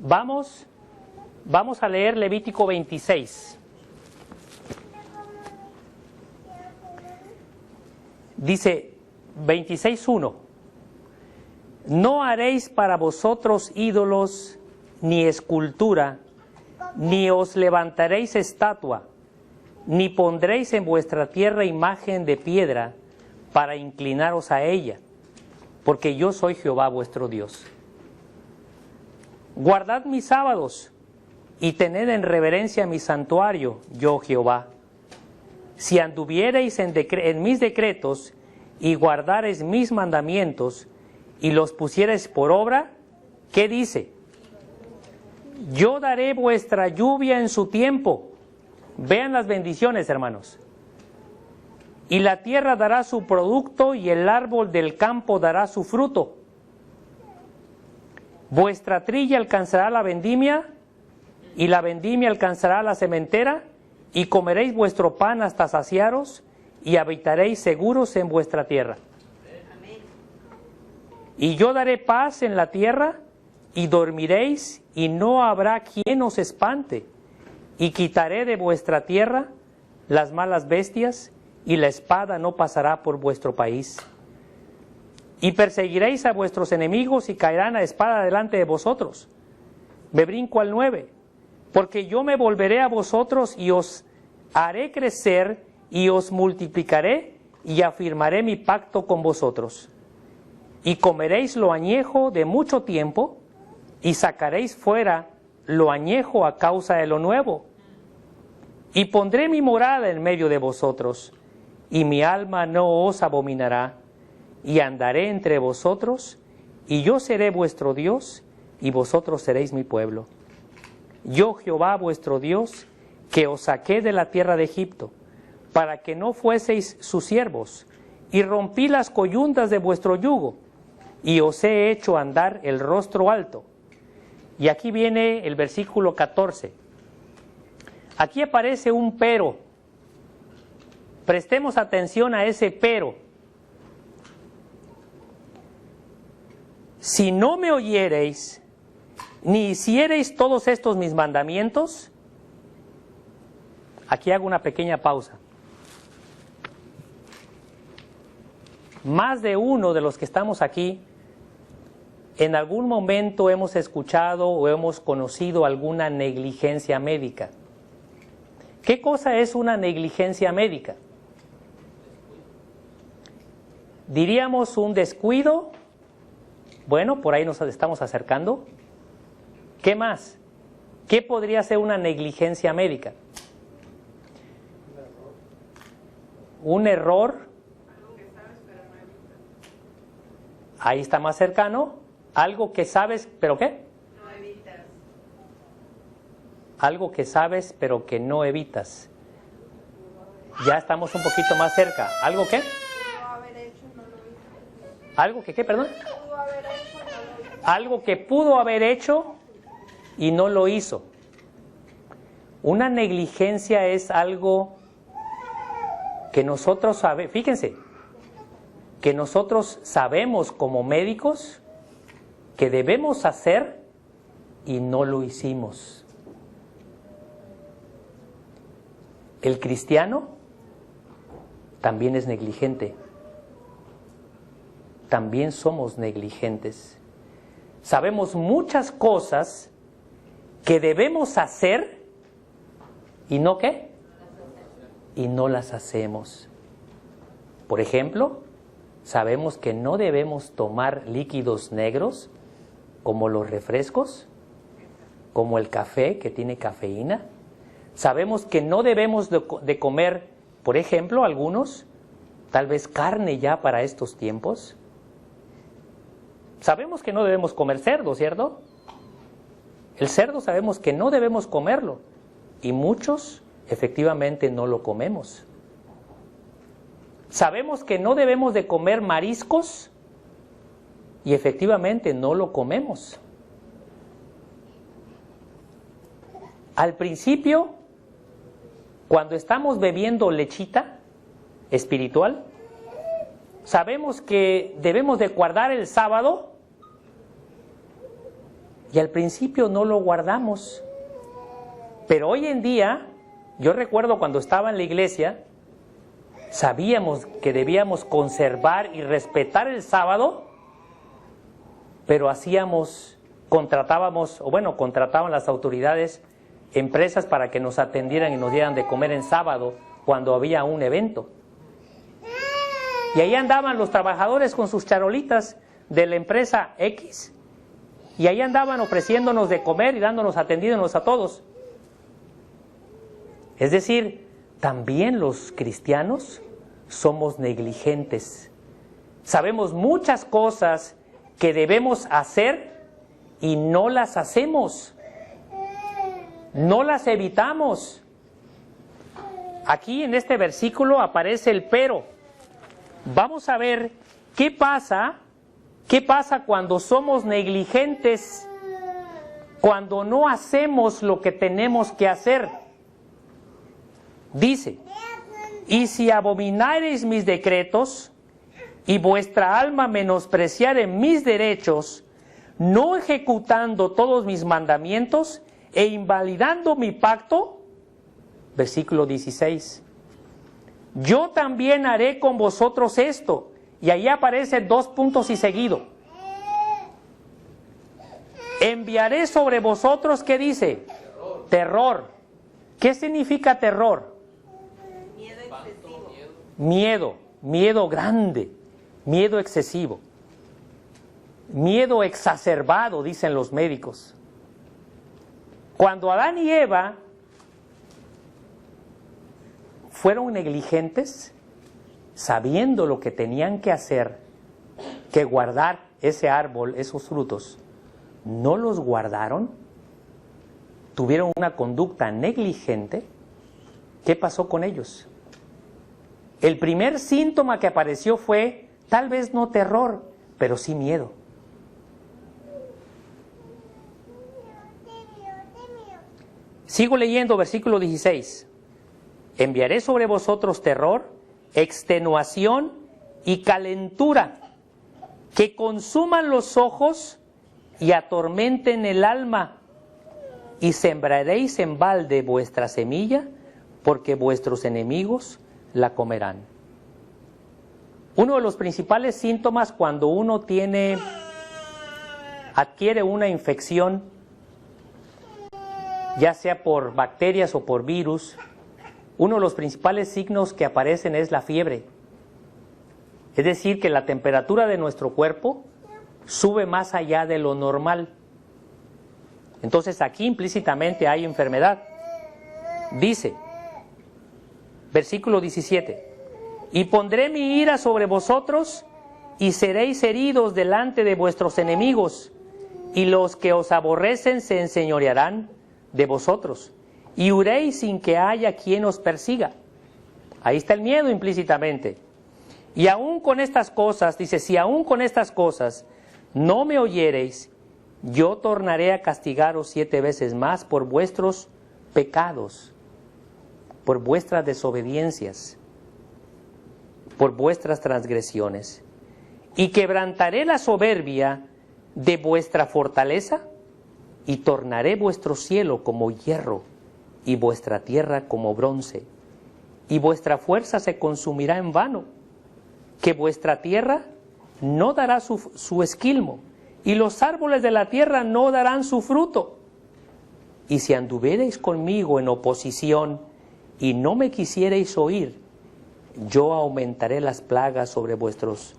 Vamos a leer Levítico 26. Dice 26:1: no haréis para vosotros ídolos ni escultura, ni os levantaréis estatua, ni pondréis en vuestra tierra imagen de piedra para inclinaros a ella, porque yo soy Jehová vuestro Dios. Guardad mis sábados y tened en reverencia mi santuario, yo Jehová. Si anduviereis en mis decretos y guardareis mis mandamientos y los pusiereis por obra, ¿qué dice? Yo daré vuestra lluvia en su tiempo. Vean las bendiciones, hermanos. Y la tierra dará su producto y el árbol del campo dará su fruto. Vuestra trilla alcanzará la vendimia y la vendimia alcanzará la sementera, y comeréis vuestro pan hasta saciaros y habitaréis seguros en vuestra tierra. Amén. Y yo daré paz en la tierra y dormiréis y no habrá quien os espante, y quitaré de vuestra tierra las malas bestias y la espada no pasará por vuestro país. Y perseguiréis a vuestros enemigos y caerán a espada delante de vosotros. Me brinco al 9. Porque yo me volveré a vosotros y os haré crecer y os multiplicaré y afirmaré mi pacto con vosotros. Y comeréis lo añejo de mucho tiempo y sacaréis fuera lo añejo a causa de lo nuevo. Y pondré mi morada en medio de vosotros y mi alma no os abominará. Y andaré entre vosotros, y yo seré vuestro Dios, y vosotros seréis mi pueblo. Yo, Jehová vuestro Dios, que os saqué de la tierra de Egipto, para que no fueseis sus siervos, y rompí las coyundas de vuestro yugo, y os he hecho andar el rostro alto. Y aquí viene el versículo 14. Aquí aparece un pero. Prestemos atención a ese pero. Si no me oyereis, ni hiciereis todos estos mis mandamientos, aquí hago una pequeña pausa. Más de uno de los que estamos aquí, en algún momento hemos escuchado o hemos conocido alguna negligencia médica. ¿Qué cosa es una negligencia médica? Diríamos un descuido. Bueno, por ahí nos estamos acercando. ¿Qué más? ¿Qué podría ser una negligencia médica? Un error. Ahí está más cercano. Algo que sabes, ¿pero qué? No evitas. Algo que sabes, pero que no evitas. Ya estamos un poquito más cerca. ¿Algo qué? Pudo haber hecho, no lo hizo. ¿Algo que qué, perdón? Pudo haber hecho, no lo hizo. Algo que pudo haber hecho y no lo hizo. Una negligencia es algo que nosotros sabemos, fíjense, que nosotros sabemos como médicos que debemos hacer y no lo hicimos. El cristiano también es negligente. También somos negligentes. Sabemos muchas cosas que debemos hacer y no ¿qué? Y no las hacemos. Por ejemplo, sabemos que no debemos tomar líquidos negros como los refrescos, como el café que tiene cafeína. Sabemos que no debemos de comer, por ejemplo, algunos, tal vez carne ya para estos tiempos. Sabemos que no debemos comer cerdo, ¿cierto? El cerdo sabemos que no debemos comerlo y muchos efectivamente no lo comemos. Sabemos que no debemos de comer mariscos y efectivamente no lo comemos. Al principio, cuando estamos bebiendo lechita espiritual, sabemos que debemos de guardar el sábado Y al principio no lo guardamos. Pero hoy en día, yo recuerdo cuando estaba en la iglesia, sabíamos que debíamos conservar y respetar el sábado, pero contrataban las autoridades empresas para que nos atendieran y nos dieran de comer en sábado cuando había un evento. Y ahí andaban los trabajadores con sus charolitas de la empresa X, y ahí andaban ofreciéndonos de comer y atendiéndonos a todos. Es decir, también los cristianos somos negligentes. Sabemos muchas cosas que debemos hacer y no las hacemos. No las evitamos. Aquí en este versículo aparece el pero. Vamos a ver qué pasa cuando somos negligentes, cuando no hacemos lo que tenemos que hacer. Dice: y si abominareis mis decretos, y vuestra alma menospreciare mis derechos, no ejecutando todos mis mandamientos, e invalidando mi pacto, versículo 16, yo también haré con vosotros esto. Y ahí aparece 2 puntos y seguido. Enviaré sobre vosotros, ¿qué dice? Terror. ¿Qué significa terror? Miedo excesivo. Miedo grande, miedo excesivo, miedo exacerbado, dicen los médicos. Cuando Adán y Eva fueron negligentes, sabiendo lo que tenían que hacer, que guardar ese árbol, esos frutos, no los guardaron, tuvieron una conducta negligente. ¿Qué pasó con ellos? El primer síntoma que apareció fue, tal vez no terror, pero sí miedo. Sigo leyendo versículo 16. Enviaré sobre vosotros terror, extenuación y calentura, que consuman los ojos y atormenten el alma, y sembraréis en balde vuestra semilla, porque vuestros enemigos la comerán. Uno de los principales síntomas cuando uno adquiere una infección, ya sea por bacterias o por virus, uno de los principales signos que aparecen es la fiebre. Es decir, que la temperatura de nuestro cuerpo sube más allá de lo normal. Entonces aquí implícitamente hay enfermedad. Dice, versículo 17, y pondré mi ira sobre vosotros y seréis heridos delante de vuestros enemigos, y los que os aborrecen se enseñorearán de vosotros, y huiréis sin que haya quien os persiga. Ahí está el miedo implícitamente. Y aún con estas cosas, dice, si aún con estas cosas no me oyereis, yo tornaré a castigaros 7 veces más por vuestros pecados, por vuestras desobediencias, por vuestras transgresiones, y quebrantaré la soberbia de vuestra fortaleza, y tornaré vuestro cielo como hierro, y vuestra tierra como bronce, y vuestra fuerza se consumirá en vano, que vuestra tierra no dará su esquilmo, y los árboles de la tierra no darán su fruto. Y si anduviereis conmigo en oposición, y no me quisiereis oír, yo aumentaré las plagas sobre vosotros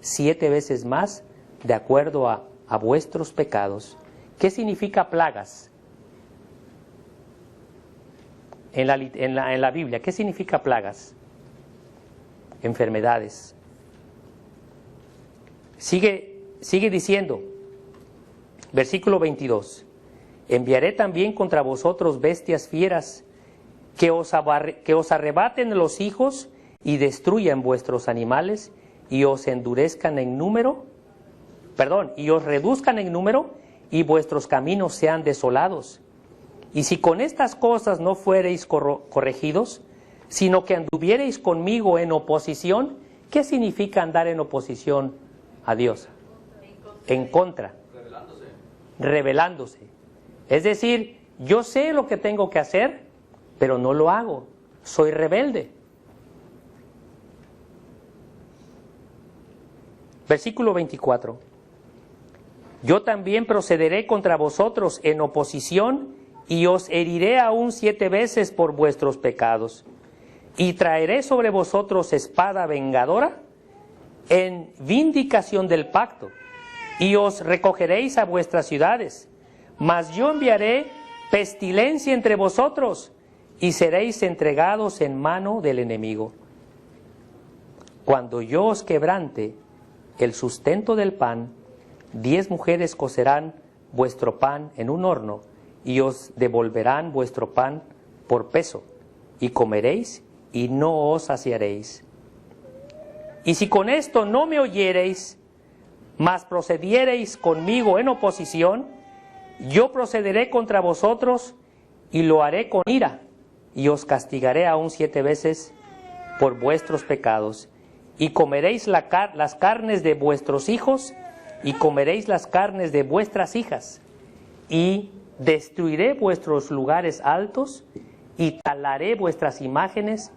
7 veces más, de acuerdo a vuestros pecados. ¿Qué significa plagas? En la Biblia, ¿qué significa plagas? Enfermedades. Sigue diciendo, versículo 22, enviaré también contra vosotros bestias fieras, que os arrebaten los hijos y destruyan vuestros animales, y os endurezcan en número, y os reduzcan en número, y vuestros caminos sean desolados. Y si con estas cosas no fuereis corregidos, sino que anduviereis conmigo en oposición, ¿qué significa andar en oposición a Dios? En contra. rebelándose. Es decir, yo sé lo que tengo que hacer, pero no lo hago. Soy rebelde. Versículo 24. Yo también procederé contra vosotros en oposición y os heriré aún 7 veces por vuestros pecados. Y traeré sobre vosotros espada vengadora en vindicación del pacto. Y os recogeréis a vuestras ciudades. Mas yo enviaré pestilencia entre vosotros y seréis entregados en mano del enemigo. Cuando yo os quebrante el sustento del pan, 10 mujeres cocerán vuestro pan en un horno y os devolverán vuestro pan por peso, y comeréis y no os saciaréis. Y si con esto no me oyereis, mas procediereis conmigo en oposición, yo procederé contra vosotros y lo haré con ira, y os castigaré aún 7 veces por vuestros pecados. Y comeréis las carnes de vuestros hijos, y comeréis las carnes de vuestras hijas, y destruiré vuestros lugares altos, y talaré vuestras imágenes,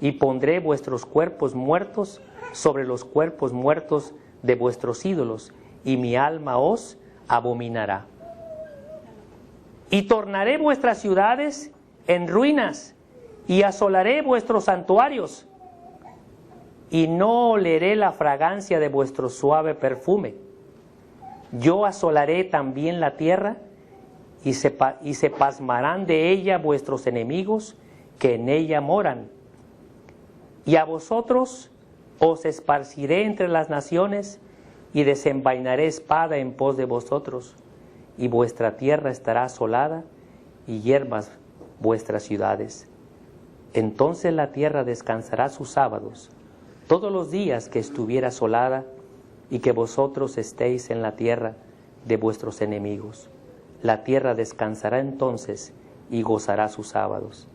y pondré vuestros cuerpos muertos sobre los cuerpos muertos de vuestros ídolos, y mi alma os abominará. Y tornaré vuestras ciudades en ruinas, y asolaré vuestros santuarios, y no oleré la fragancia de vuestro suave perfume. Yo asolaré también la tierra, y se pasmarán de ella vuestros enemigos que en ella moran. Y a vosotros os esparciré entre las naciones, y desenvainaré espada en pos de vosotros, y vuestra tierra estará asolada, y hierbas vuestras ciudades. Entonces la tierra descansará sus sábados, todos los días que estuviera asolada, y que vosotros estéis en la tierra de vuestros enemigos. La tierra descansará entonces y gozará sus sábados.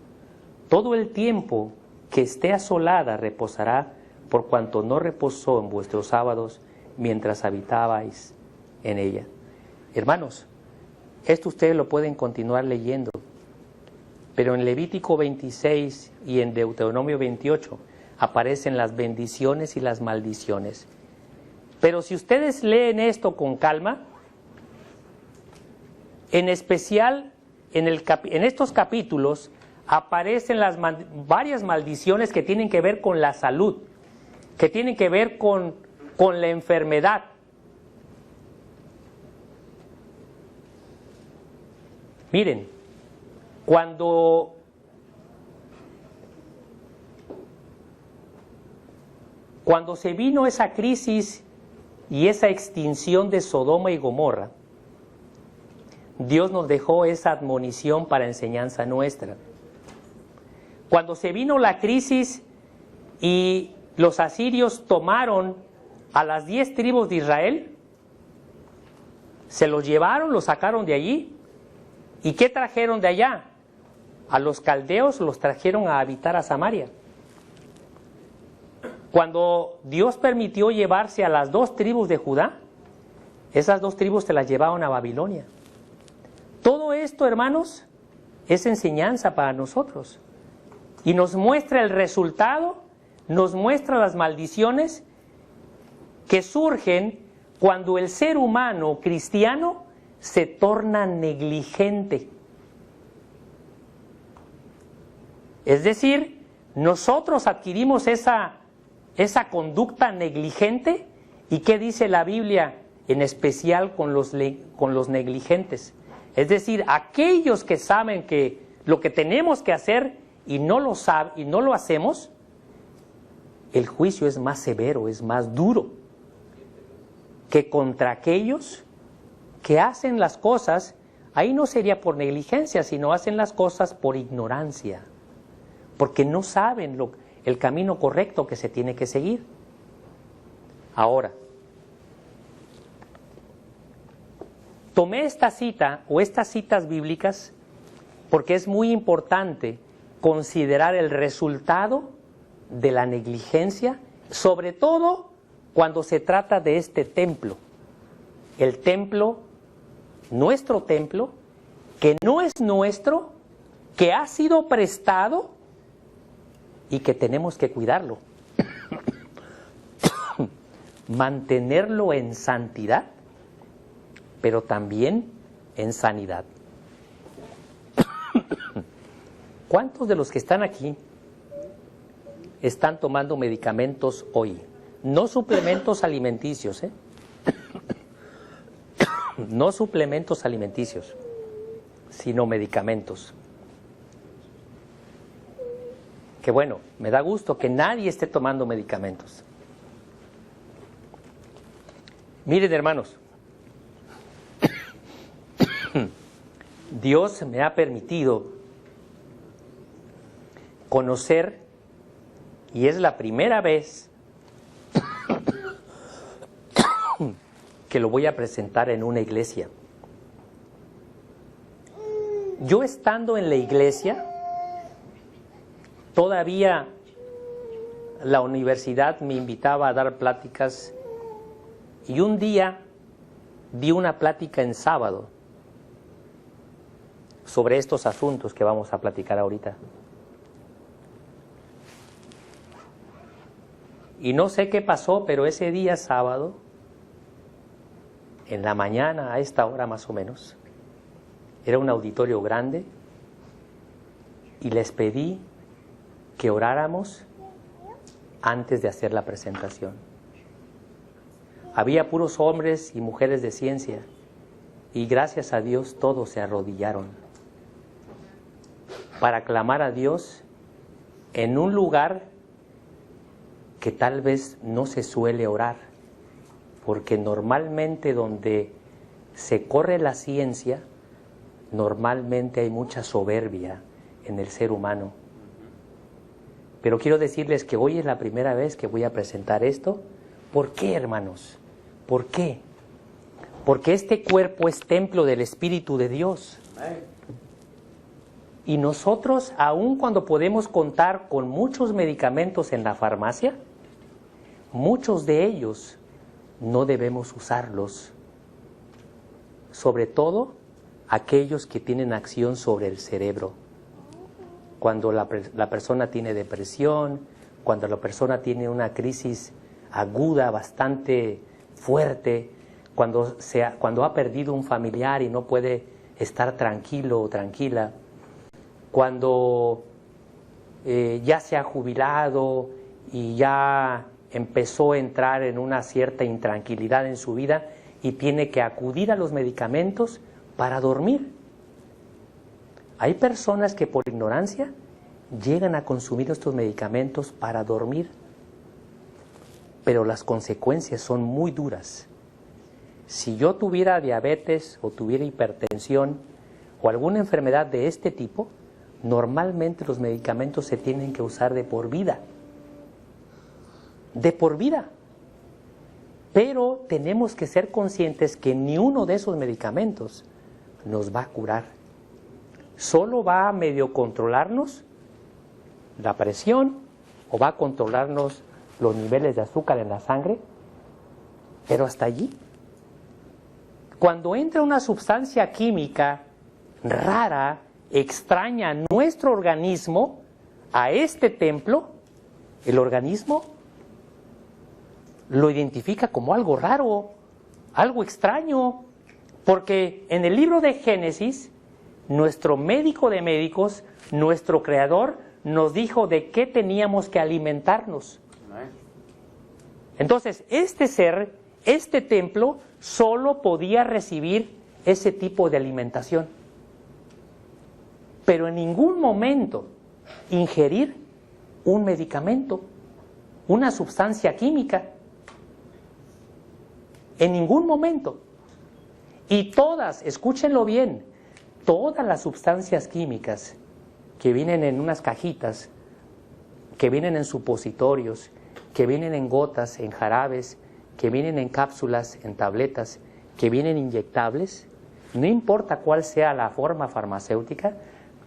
Todo el tiempo que esté asolada reposará, por cuanto no reposó en vuestros sábados mientras habitabais en ella. Hermanos, esto ustedes lo pueden continuar leyendo, pero en Levítico 26 y en Deuteronomio 28 aparecen las bendiciones y las maldiciones. Pero si ustedes leen esto con calma, en especial en estos capítulos aparecen varias maldiciones que tienen que ver con la salud, que tienen que ver con la enfermedad. Miren, cuando se vino esa crisis y esa extinción de Sodoma y Gomorra, Dios nos dejó esa admonición para enseñanza nuestra. Cuando se vino la crisis y los asirios tomaron a las 10 tribus de Israel, se los llevaron, los sacaron de allí. ¿Y qué trajeron de allá? A los caldeos los trajeron a habitar a Samaria. Cuando Dios permitió llevarse a las 2 tribus de Judá, esas 2 tribus se las llevaron a Babilonia. Todo esto, hermanos, es enseñanza para nosotros. Y nos muestra el resultado, nos muestra las maldiciones que surgen cuando el ser humano cristiano se torna negligente. Es decir, nosotros adquirimos esa conducta negligente. ¿Y qué dice la Biblia en especial con los negligentes? Es decir, aquellos que saben que lo que tenemos que hacer y no lo hacemos, el juicio es más severo, es más duro que contra aquellos que hacen las cosas. Ahí no sería por negligencia, sino hacen las cosas por ignorancia, porque no saben el camino correcto que se tiene que seguir. Ahora, tomé esta cita o estas citas bíblicas porque es muy importante considerar el resultado de la negligencia, sobre todo cuando se trata de este templo, el templo nuestro templo, que no es nuestro, que ha sido prestado y que tenemos que cuidarlo. Mantenerlo en santidad, pero también en sanidad. ¿Cuántos de los que están aquí están tomando medicamentos hoy? No suplementos alimenticios, ¿eh? No suplementos alimenticios, sino medicamentos. Que bueno, me da gusto que nadie esté tomando medicamentos. Miren, hermanos, Dios me ha permitido conocer, y es la primera vez que lo voy a presentar en una iglesia. Yo estando en la iglesia, todavía la universidad me invitaba a dar pláticas, y un día di una plática en sábado sobre estos asuntos que vamos a platicar ahorita. Y no sé qué pasó, pero ese día sábado, en la mañana, a esta hora más o menos, era un auditorio grande, y les pedí que oráramos antes de hacer la presentación. Había puros hombres y mujeres de ciencia, y gracias a Dios todos se arrodillaron para clamar a Dios en un lugar que tal vez no se suele orar, porque normalmente donde se corre la ciencia, normalmente hay mucha soberbia en el ser humano. Pero quiero decirles que hoy es la primera vez que voy a presentar esto. ¿Por qué, hermanos? ¿Por qué? Porque este cuerpo es templo del Espíritu de Dios. Y nosotros, aun cuando podemos contar con muchos medicamentos en la farmacia, muchos de ellos no debemos usarlos. Sobre todo aquellos que tienen acción sobre el cerebro. Cuando la persona tiene depresión, cuando la persona tiene una crisis aguda bastante fuerte, cuando ha perdido un familiar y no puede estar tranquilo o tranquila, cuando ya se ha jubilado y ya empezó a entrar en una cierta intranquilidad en su vida y tiene que acudir a los medicamentos para dormir. Hay personas que por ignorancia llegan a consumir estos medicamentos para dormir, pero las consecuencias son muy duras. Si yo tuviera diabetes o tuviera hipertensión o alguna enfermedad de este tipo, normalmente los medicamentos se tienen que usar de por vida. De por vida. Pero tenemos que ser conscientes que ni uno de esos medicamentos nos va a curar. Solo va a medio controlarnos la presión o va a controlarnos los niveles de azúcar en la sangre, pero hasta allí. Cuando entra una sustancia química rara, extraña a nuestro organismo, a este templo, el organismo lo identifica como algo raro, algo extraño, porque en el libro de Génesis, nuestro médico de médicos, nuestro creador, nos dijo de qué teníamos que alimentarnos. Entonces, este ser, este templo, solo podía recibir ese tipo de alimentación. Pero en ningún momento ingerir un medicamento, una sustancia química. En ningún momento. Y todas, escúchenlo bien, todas las sustancias químicas que vienen en unas cajitas, que vienen en supositorios, que vienen en gotas, en jarabes, que vienen en cápsulas, en tabletas, que vienen inyectables, no importa cuál sea la forma farmacéutica,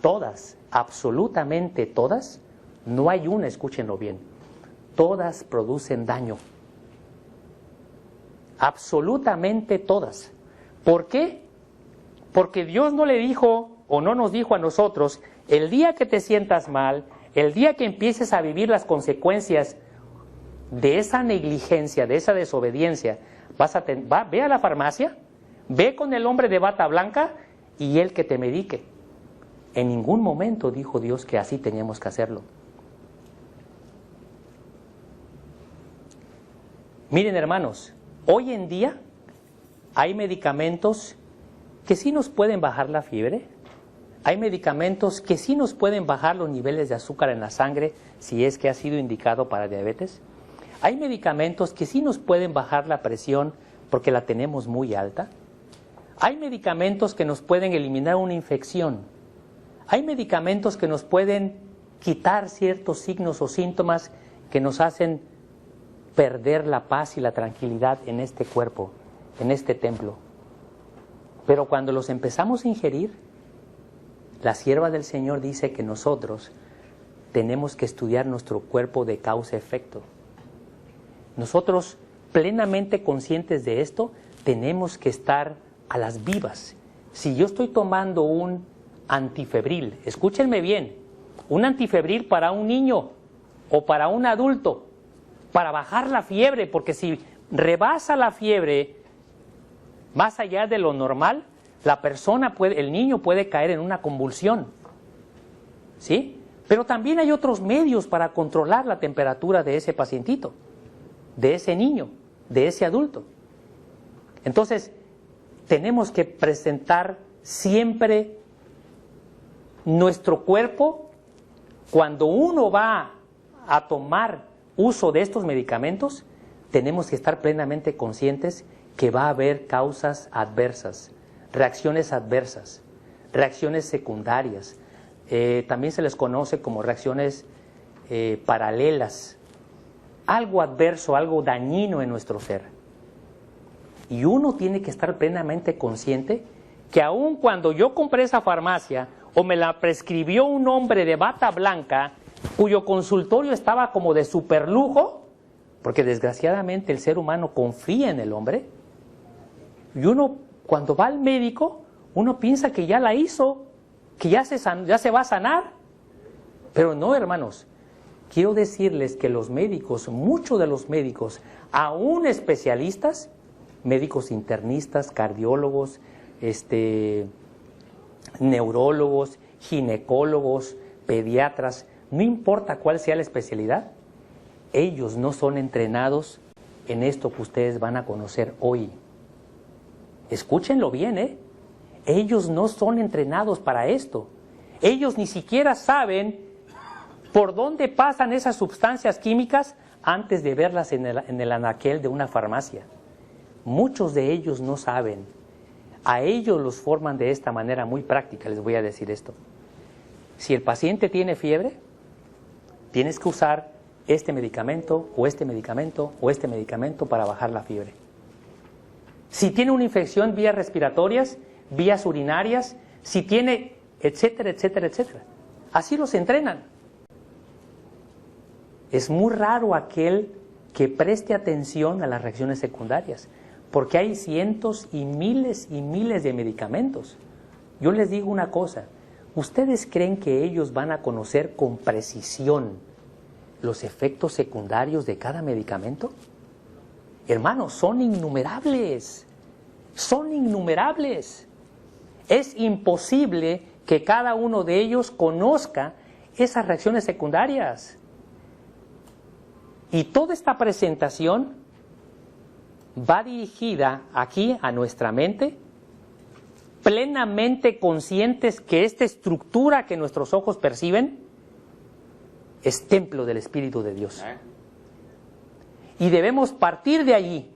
todas, absolutamente todas, no hay una, escúchenlo bien, todas producen daño. Absolutamente todas. ¿Por qué? Porque Dios no le dijo o no nos dijo a nosotros, el día que te sientas mal, el día que empieces a vivir las consecuencias de esa negligencia, de esa desobediencia, ve a la farmacia, ve con el hombre de bata blanca y él que te medique. En ningún momento dijo Dios que así teníamos que hacerlo. Miren, hermanos, hoy en día hay medicamentos que sí nos pueden bajar la fiebre, hay medicamentos que sí nos pueden bajar los niveles de azúcar en la sangre si es que ha sido indicado para diabetes, hay medicamentos que sí nos pueden bajar la presión porque la tenemos muy alta, hay medicamentos que nos pueden eliminar una infección, hay medicamentos que nos pueden quitar ciertos signos o síntomas que nos hacen perder la paz y la tranquilidad en este cuerpo, en este templo. Pero cuando los empezamos a ingerir, la sierva del Señor dice que nosotros tenemos que estudiar nuestro cuerpo de causa-efecto. Nosotros, plenamente conscientes de esto, tenemos que estar a las vivas. Si yo estoy tomando un antifebril, escúchenme bien, un antifebril para un niño o para un adulto, para bajar la fiebre, porque si rebasa la fiebre más allá de lo normal, el niño puede caer en una convulsión, ¿sí? Pero también hay otros medios para controlar la temperatura de ese pacientito, de ese niño, de ese adulto. Entonces, tenemos que presentar siempre nuestro cuerpo. Cuando uno va a tomar uso de estos medicamentos, tenemos que estar plenamente conscientes que va a haber causas adversas, reacciones adversas, reacciones secundarias. También se les conoce como reacciones paralelas, algo adverso, algo dañino en nuestro ser. Y uno tiene que estar plenamente consciente que aun cuando yo compré esa farmacia o me la prescribió un hombre de bata blanca cuyo consultorio estaba como de superlujo, porque desgraciadamente el ser humano confía en el hombre, y uno cuando va al médico, uno piensa que ya la hizo, que ya se va a sanar. Pero no, hermanos, quiero decirles que los médicos, muchos de los médicos, aún especialistas, médicos internistas, cardiólogos, neurólogos, ginecólogos, pediatras, no importa cuál sea la especialidad, ellos no son entrenados en esto que ustedes van a conocer hoy. Escúchenlo bien, ellos no son entrenados para esto. Ellos ni siquiera saben por dónde pasan esas sustancias químicas antes de verlas en el anaquel de una farmacia. Muchos de ellos no saben. A ellos los forman de esta manera muy práctica. Les voy a decir esto. Si el paciente tiene fiebre, tienes que usar este medicamento o este medicamento o este medicamento para bajar la fiebre. Si tiene una infección vías respiratorias, vías urinarias, si tiene, etcétera, etcétera, etcétera. Así los entrenan. Es muy raro aquel que preste atención a las reacciones secundarias, porque hay cientos y miles de medicamentos. Yo les digo una cosa, ¿ustedes creen que ellos van a conocer con precisión los efectos secundarios de cada medicamento? Hermanos, son innumerables, son innumerables. Es imposible que cada uno de ellos conozca esas reacciones secundarias. Y toda esta presentación va dirigida aquí a nuestra mente, plenamente conscientes que esta estructura que nuestros ojos perciben es templo del Espíritu de Dios. Y debemos partir de allí,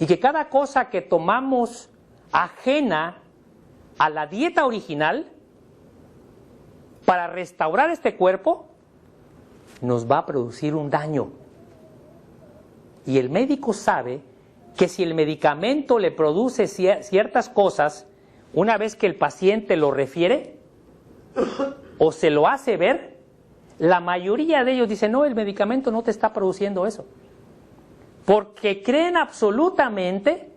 y que cada cosa que tomamos ajena a la dieta original para restaurar este cuerpo nos va a producir un daño. Y el médico sabe que si el medicamento le produce ciertas cosas, una vez que el paciente lo refiere o se lo hace ver, la mayoría de ellos dicen, no, el medicamento no te está produciendo eso. Porque creen absolutamente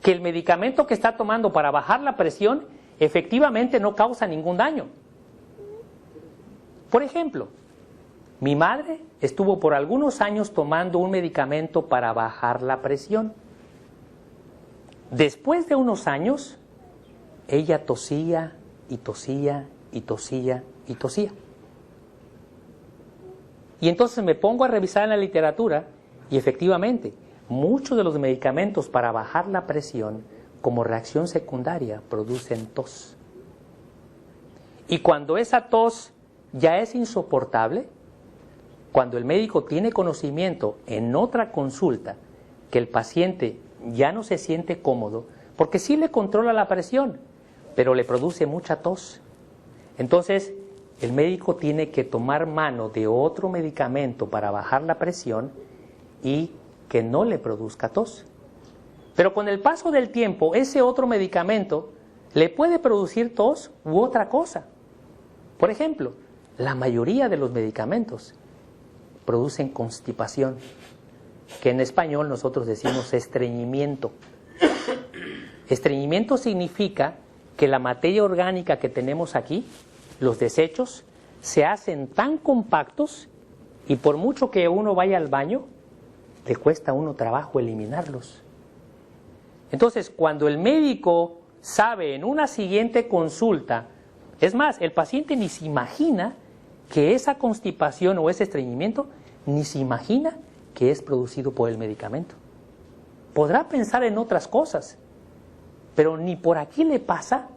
que el medicamento que está tomando para bajar la presión efectivamente no causa ningún daño. Por ejemplo, mi madre estuvo por algunos años tomando un medicamento para bajar la presión. Después de unos años, ella tosía y tosía y tosía y tosía. Y entonces me pongo a revisar en la literatura y efectivamente, muchos de los medicamentos para bajar la presión como reacción secundaria producen tos. Y cuando esa tos ya es insoportable, cuando el médico tiene conocimiento en otra consulta que el paciente ya no se siente cómodo, porque sí le controla la presión, pero le produce mucha tos. Entonces, el médico tiene que tomar mano de otro medicamento para bajar la presión y que no le produzca tos. Pero con el paso del tiempo, ese otro medicamento le puede producir tos u otra cosa. Por ejemplo, la mayoría de los medicamentos producen constipación, que en español nosotros decimos estreñimiento. Estreñimiento significa que la materia orgánica que tenemos aquí, los desechos, se hacen tan compactos y por mucho que uno vaya al baño, le cuesta a uno trabajo eliminarlos. Entonces, cuando el médico sabe en una siguiente consulta, es más, el paciente ni se imagina que esa constipación o ese estreñimiento, ni se imagina que es producido por el medicamento. Podrá pensar en otras cosas, pero ni por aquí le pasa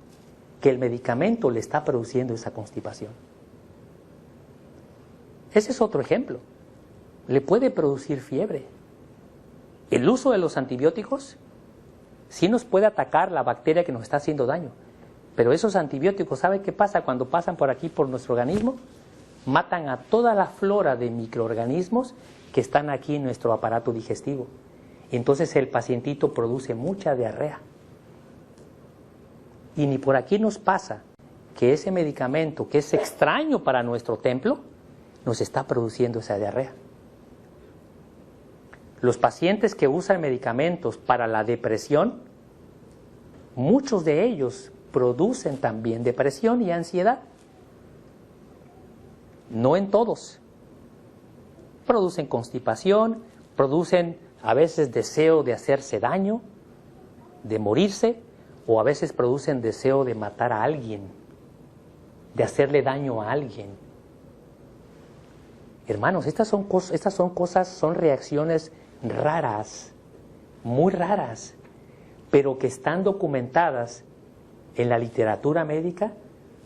que el medicamento le está produciendo esa constipación. Ese es otro ejemplo. Le puede producir fiebre. El uso de los antibióticos sí nos puede atacar la bacteria que nos está haciendo daño, pero esos antibióticos, ¿sabe qué pasa cuando pasan por aquí, por nuestro organismo? Matan a toda la flora de microorganismos que están aquí en nuestro aparato digestivo. Y entonces el pacientito produce mucha diarrea. Y ni por aquí nos pasa que ese medicamento, que es extraño para nuestro templo, nos está produciendo esa diarrea. Los pacientes que usan medicamentos para la depresión, muchos de ellos producen también depresión y ansiedad. No en todos. Producen constipación, producen a veces deseo de hacerse daño, de morirse, o a veces producen deseo de matar a alguien, de hacerle daño a alguien. Hermanos, estas son reacciones raras, muy raras, pero que están documentadas en la literatura médica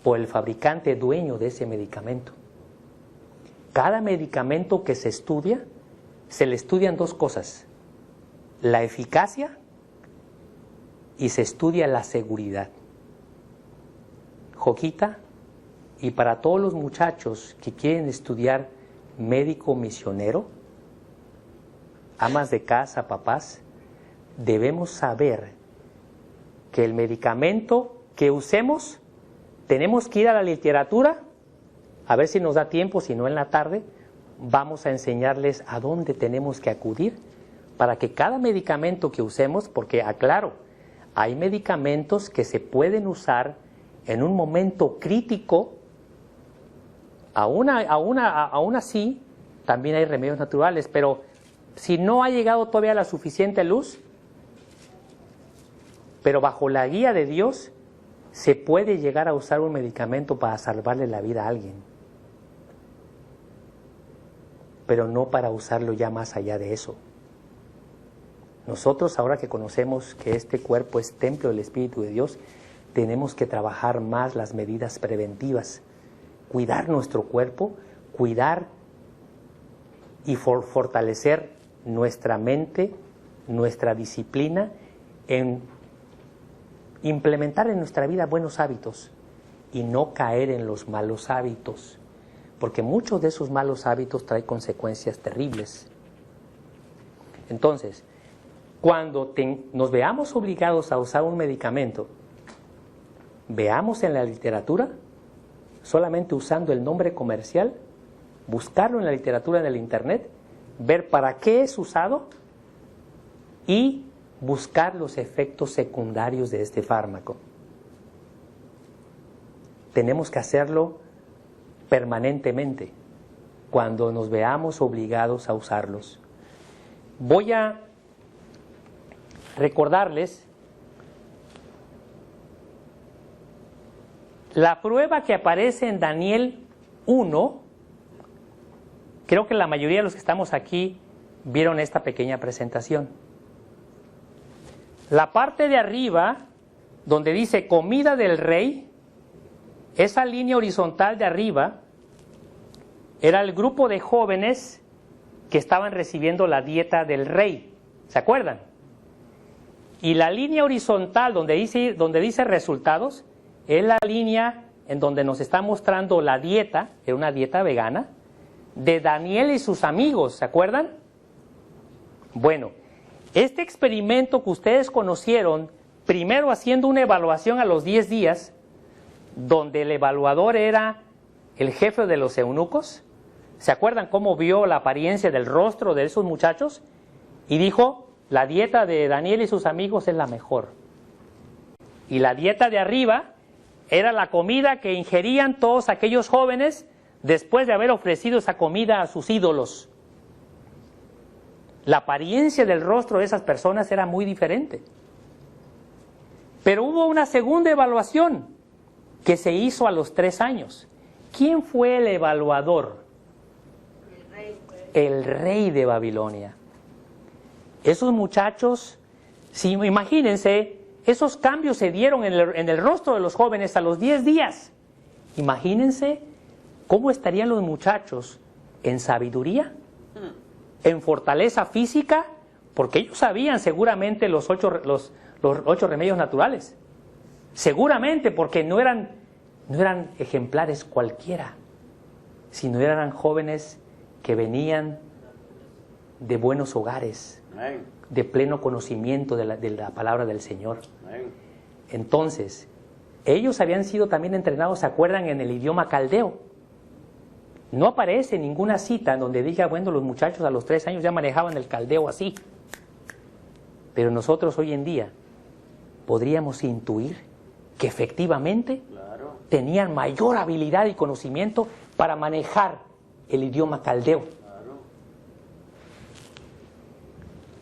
por el fabricante dueño de ese medicamento. Cada medicamento que se estudia, se le estudian dos cosas: la eficacia y se estudia la seguridad. Joquita, y para todos los muchachos que quieren estudiar médico misionero, amas de casa, papás, debemos saber que el medicamento que usemos, tenemos que ir a la literatura, a ver si nos da tiempo, si no en la tarde, vamos a enseñarles a dónde tenemos que acudir para que cada medicamento que usemos, porque aclaro, hay medicamentos que se pueden usar en un momento crítico, aún así, también hay remedios naturales, pero si no ha llegado todavía la suficiente luz, pero bajo la guía de Dios, se puede llegar a usar un medicamento para salvarle la vida a alguien, pero no para usarlo ya más allá de eso. Nosotros, ahora que conocemos que este cuerpo es templo del Espíritu de Dios, tenemos que trabajar más las medidas preventivas, cuidar nuestro cuerpo, cuidar y fortalecer nuestra mente, nuestra disciplina, en implementar en nuestra vida buenos hábitos y no caer en los malos hábitos, porque muchos de esos malos hábitos traen consecuencias terribles. Entonces, cuando nos veamos obligados a usar un medicamento, veamos en la literatura, solamente usando el nombre comercial, buscarlo en la literatura en el internet, ver para qué es usado y buscar los efectos secundarios de este fármaco. tenemos que hacerlo permanentemente cuando nos veamos obligados a usarlos. Voy a recordarles la prueba que aparece en Daniel 1. Creo que la mayoría de los que estamos aquí vieron esta pequeña presentación. La parte de arriba, donde dice comida del rey, esa línea horizontal de arriba era el grupo de jóvenes que estaban recibiendo la dieta del rey. ¿Se acuerdan? Y la línea horizontal donde dice resultados es la línea en donde nos está mostrando la dieta, era una dieta vegana, de Daniel y sus amigos. ¿Se acuerdan? Bueno, este experimento que ustedes conocieron, primero haciendo una evaluación a los 10 días, donde el evaluador era el jefe de los eunucos. ¿Se acuerdan cómo vio la apariencia del rostro de esos muchachos? Y dijo, la dieta de Daniel y sus amigos es la mejor. Y la dieta de arriba era la comida que ingerían todos aquellos jóvenes después de haber ofrecido esa comida a sus ídolos. La apariencia del rostro de esas personas era muy diferente. Pero hubo una segunda evaluación que se hizo a los 3 años. ¿Quién fue el evaluador? El rey de Babilonia. Esos muchachos, imagínense, esos cambios se dieron en el rostro de los jóvenes a los 10 días. Imagínense cómo estarían los muchachos en sabiduría, en fortaleza física, porque ellos sabían seguramente los 8 remedios naturales. Seguramente, porque no eran ejemplares cualquiera, sino eran jóvenes que venían de buenos hogares, de pleno conocimiento de la palabra del Señor. Entonces, ellos habían sido también entrenados, ¿se acuerdan?, en el idioma caldeo. No aparece ninguna cita en donde diga, bueno, los muchachos a los 3 años ya manejaban el caldeo así. Pero nosotros hoy en día podríamos intuir que efectivamente tenían mayor habilidad y conocimiento para manejar el idioma caldeo.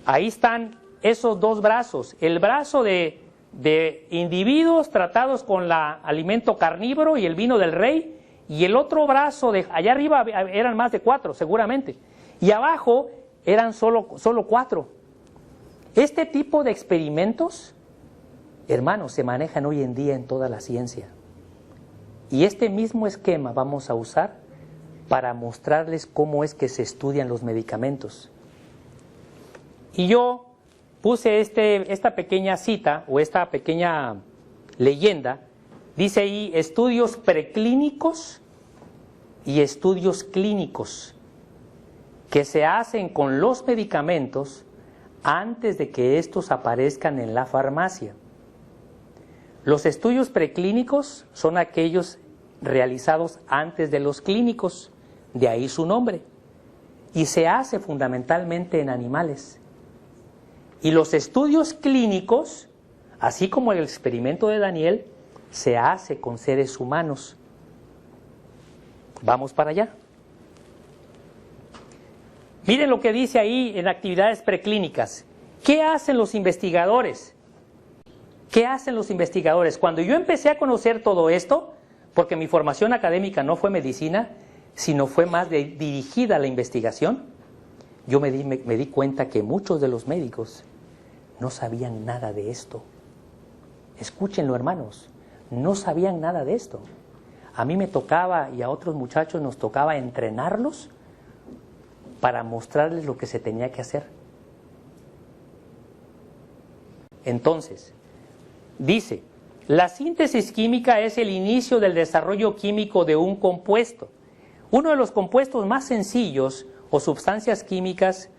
Ahí están esos 2 brazos. El brazo de individuos tratados con el alimento carnívoro y el vino del rey, y el otro brazo de allá arriba eran más de 4 seguramente, y abajo eran solo 4. Este tipo de experimentos, hermanos, se manejan hoy en día en toda la ciencia, y este mismo esquema vamos a usar para mostrarles cómo es que se estudian los medicamentos. Y yo puse esta pequeña cita o esta pequeña leyenda. Dice ahí estudios preclínicos y estudios clínicos que se hacen con los medicamentos antes de que estos aparezcan en la farmacia. Los estudios preclínicos son aquellos realizados antes de los clínicos, de ahí su nombre, y se hace fundamentalmente en animales. Y los estudios clínicos, así como el experimento de Daniel, se hace con seres humanos. Vamos para allá. Miren lo que dice ahí en actividades preclínicas. ¿Qué hacen los investigadores? ¿Qué hacen los investigadores? Cuando yo empecé a conocer todo esto, porque mi formación académica no fue medicina, sino fue más dirigida a la investigación, yo me di cuenta que muchos de los médicos no sabían nada de esto. Escúchenlo, hermanos, no sabían nada de esto. A mí me tocaba, y a otros muchachos nos tocaba entrenarlos para mostrarles lo que se tenía que hacer. Entonces, dice, la síntesis química es el inicio del desarrollo químico de un compuesto. Uno de los compuestos más sencillos o sustancias químicas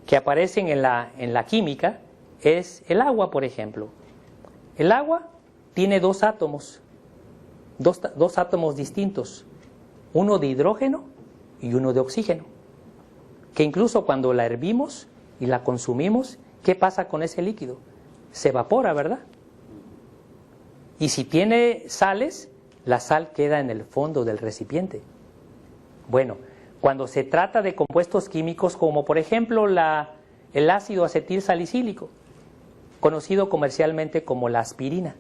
que aparecen en la química es el agua, por ejemplo. El agua tiene 2 átomos, dos átomos distintos, uno de hidrógeno y uno de oxígeno, que incluso cuando la hervimos y la consumimos, ¿qué pasa con ese líquido? Se evapora, ¿verdad? Y si tiene sales, la sal queda en el fondo del recipiente. Bueno, cuando se trata de compuestos químicos como por ejemplo el ácido acetil salicílico, conocido comercialmente como la aspirina.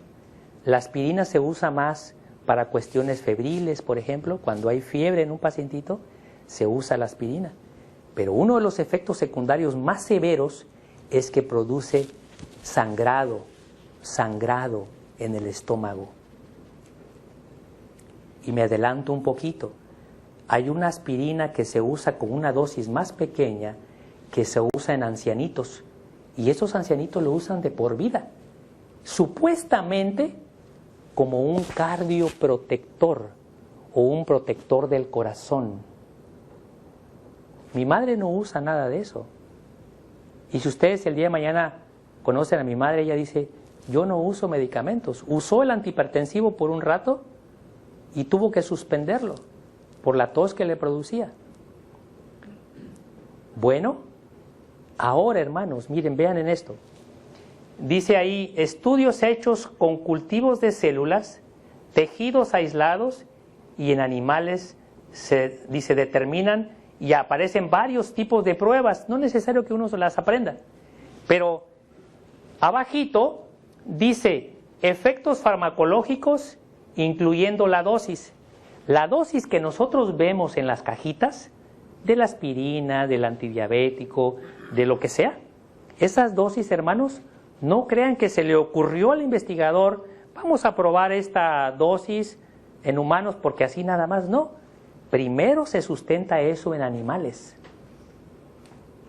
La aspirina se usa más para cuestiones febriles, por ejemplo, cuando hay fiebre en un pacientito, se usa la aspirina. Pero uno de los efectos secundarios más severos es que produce sangrado en el estómago. Y me adelanto un poquito. Hay una aspirina que se usa con una dosis más pequeña que se usa en ancianitos. Y esos ancianitos lo usan de por vida. Supuestamente como un cardioprotector o un protector del corazón. Mi madre no usa nada de eso. Y si ustedes el día de mañana conocen a mi madre, ella dice, yo no uso medicamentos. Usó el antihipertensivo por un rato y tuvo que suspenderlo por la tos que le producía. Bueno, ahora hermanos, miren, vean en esto. Dice ahí, estudios hechos con cultivos de células, tejidos aislados y en animales, dice, determinan y aparecen varios tipos de pruebas. No es necesario que uno se las aprenda. Pero abajito dice, efectos farmacológicos incluyendo la dosis. La dosis que nosotros vemos en las cajitas, de la aspirina, del antidiabético, de lo que sea, esas dosis, hermanos, no crean que se le ocurrió al investigador, vamos a probar esta dosis en humanos porque así nada más, no. Primero se sustenta eso en animales,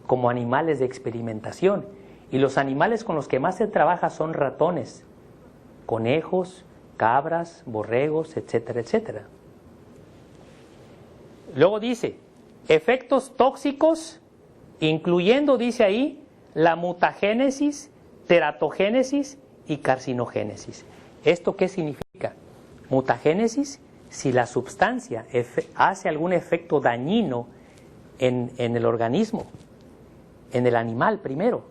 como animales de experimentación. Y los animales con los que más se trabaja son ratones, conejos, cabras, borregos, etcétera, etcétera. Luego dice, efectos tóxicos, incluyendo, dice ahí, la mutagénesis, teratogénesis y carcinogénesis. ¿Esto qué significa? Mutagénesis, si la sustancia hace algún efecto dañino en el organismo, en el animal primero.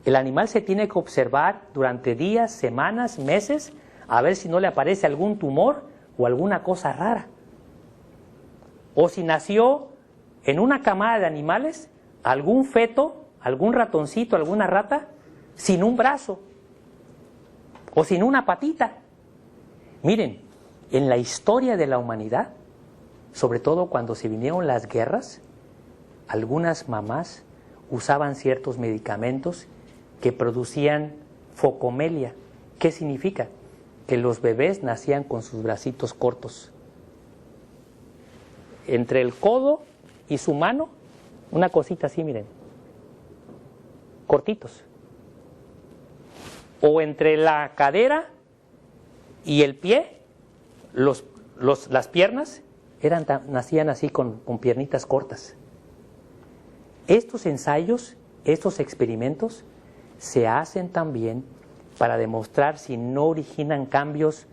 El animal se tiene que observar durante días, semanas, meses, a ver si no le aparece algún tumor o alguna cosa rara. O si nació en una camada de animales, algún feto, algún ratoncito, alguna rata, sin un brazo o sin una patita. Miren, en la historia de la humanidad, sobre todo cuando se vinieron las guerras, algunas mamás usaban ciertos medicamentos que producían focomelia. ¿Qué significa? Que los bebés nacían con sus bracitos cortos. Entre el codo y su mano, una cosita así, miren, cortitos. O entre la cadera y el pie, las piernas nacían así con piernitas cortas. Estos ensayos, estos experimentos, se hacen también para demostrar si no originan cambios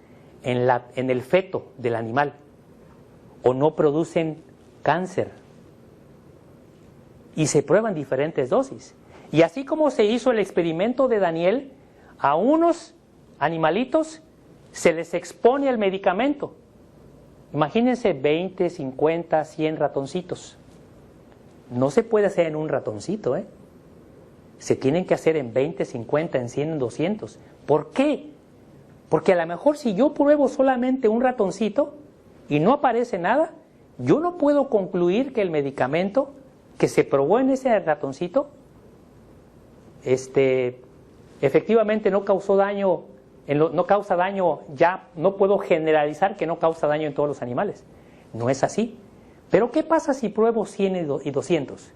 en el feto del animal o no producen cáncer. Y se prueban diferentes dosis. Y así como se hizo el experimento de Daniel, a unos animalitos se les expone el medicamento. Imagínense 20, 50, 100 ratoncitos. No se puede hacer en un ratoncito, ¿eh? Se tienen que hacer en 20, 50, en 100, en 200. ¿Por qué? Porque a lo mejor si yo pruebo solamente un ratoncito y no aparece nada, yo no puedo concluir que el medicamento que se probó en ese ratoncito efectivamente no causó daño, no causa daño, ya no puedo generalizar que no causa daño en todos los animales. No es así. Pero ¿qué pasa si pruebo 100 y 200?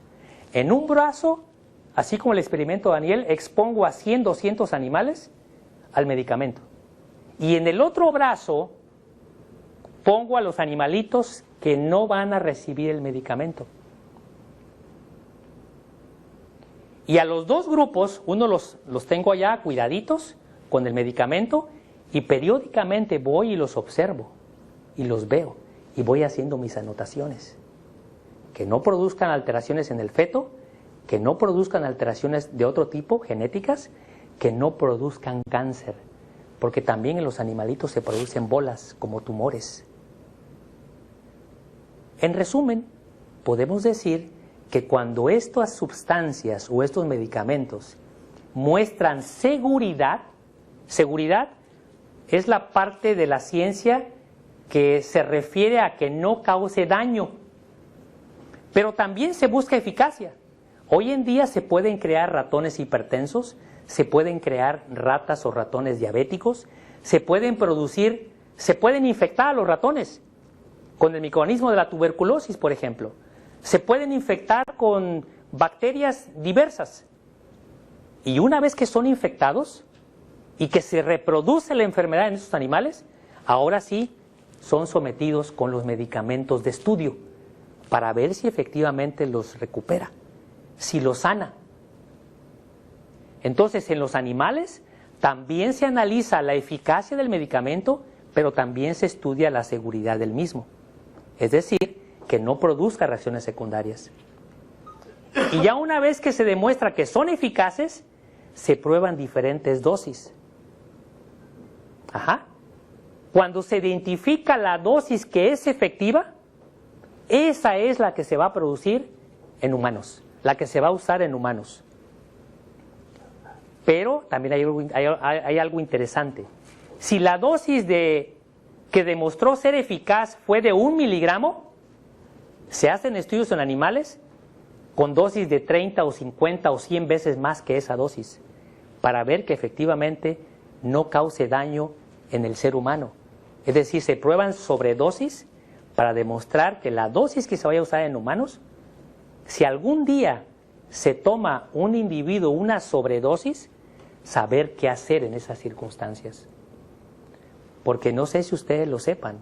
En un brazo, así como el experimento de Daniel, expongo a 100, 200 animales al medicamento. Y en el otro brazo pongo a los animalitos que no van a recibir el medicamento. Y a los dos grupos, uno los tengo allá cuidaditos con el medicamento y periódicamente voy y los observo y los veo y voy haciendo mis anotaciones. Que no produzcan alteraciones en el feto, que no produzcan alteraciones de otro tipo, genéticas, que no produzcan cáncer. porque también en los animalitos se producen bolas como tumores. En resumen, podemos decir que cuando estas sustancias o estos medicamentos muestran seguridad es la parte de la ciencia que se refiere a que no cause daño, pero también se busca eficacia. Hoy en día se pueden crear ratones hipertensos, se pueden crear ratas o ratones diabéticos, se pueden infectar a los ratones con el microorganismo de la tuberculosis, por ejemplo. Se pueden infectar con bacterias diversas. Y una vez que son infectados y que se reproduce la enfermedad en esos animales, ahora sí son sometidos con los medicamentos de estudio para ver si efectivamente los recupera, si los sana. Entonces, en los animales también se analiza la eficacia del medicamento, pero también se estudia la seguridad del mismo. Es decir, que no produzca reacciones secundarias. Y ya una vez que se demuestra que son eficaces, se prueban diferentes dosis. Cuando se identifica la dosis que es efectiva, esa es la que se va a producir en humanos, la que se va a usar en humanos. Pero también hay algo interesante. Si la dosis que demostró ser eficaz fue de 1 miligramo, se hacen estudios en animales con dosis de 30 o 50 o 100 veces más que esa dosis, para ver que efectivamente no cause daño en el ser humano. Es decir, se prueban sobredosis para demostrar que la dosis que se vaya a usar en humanos, si algún día se toma un individuo una sobredosis, saber qué hacer en esas circunstancias. Porque no sé si ustedes lo sepan,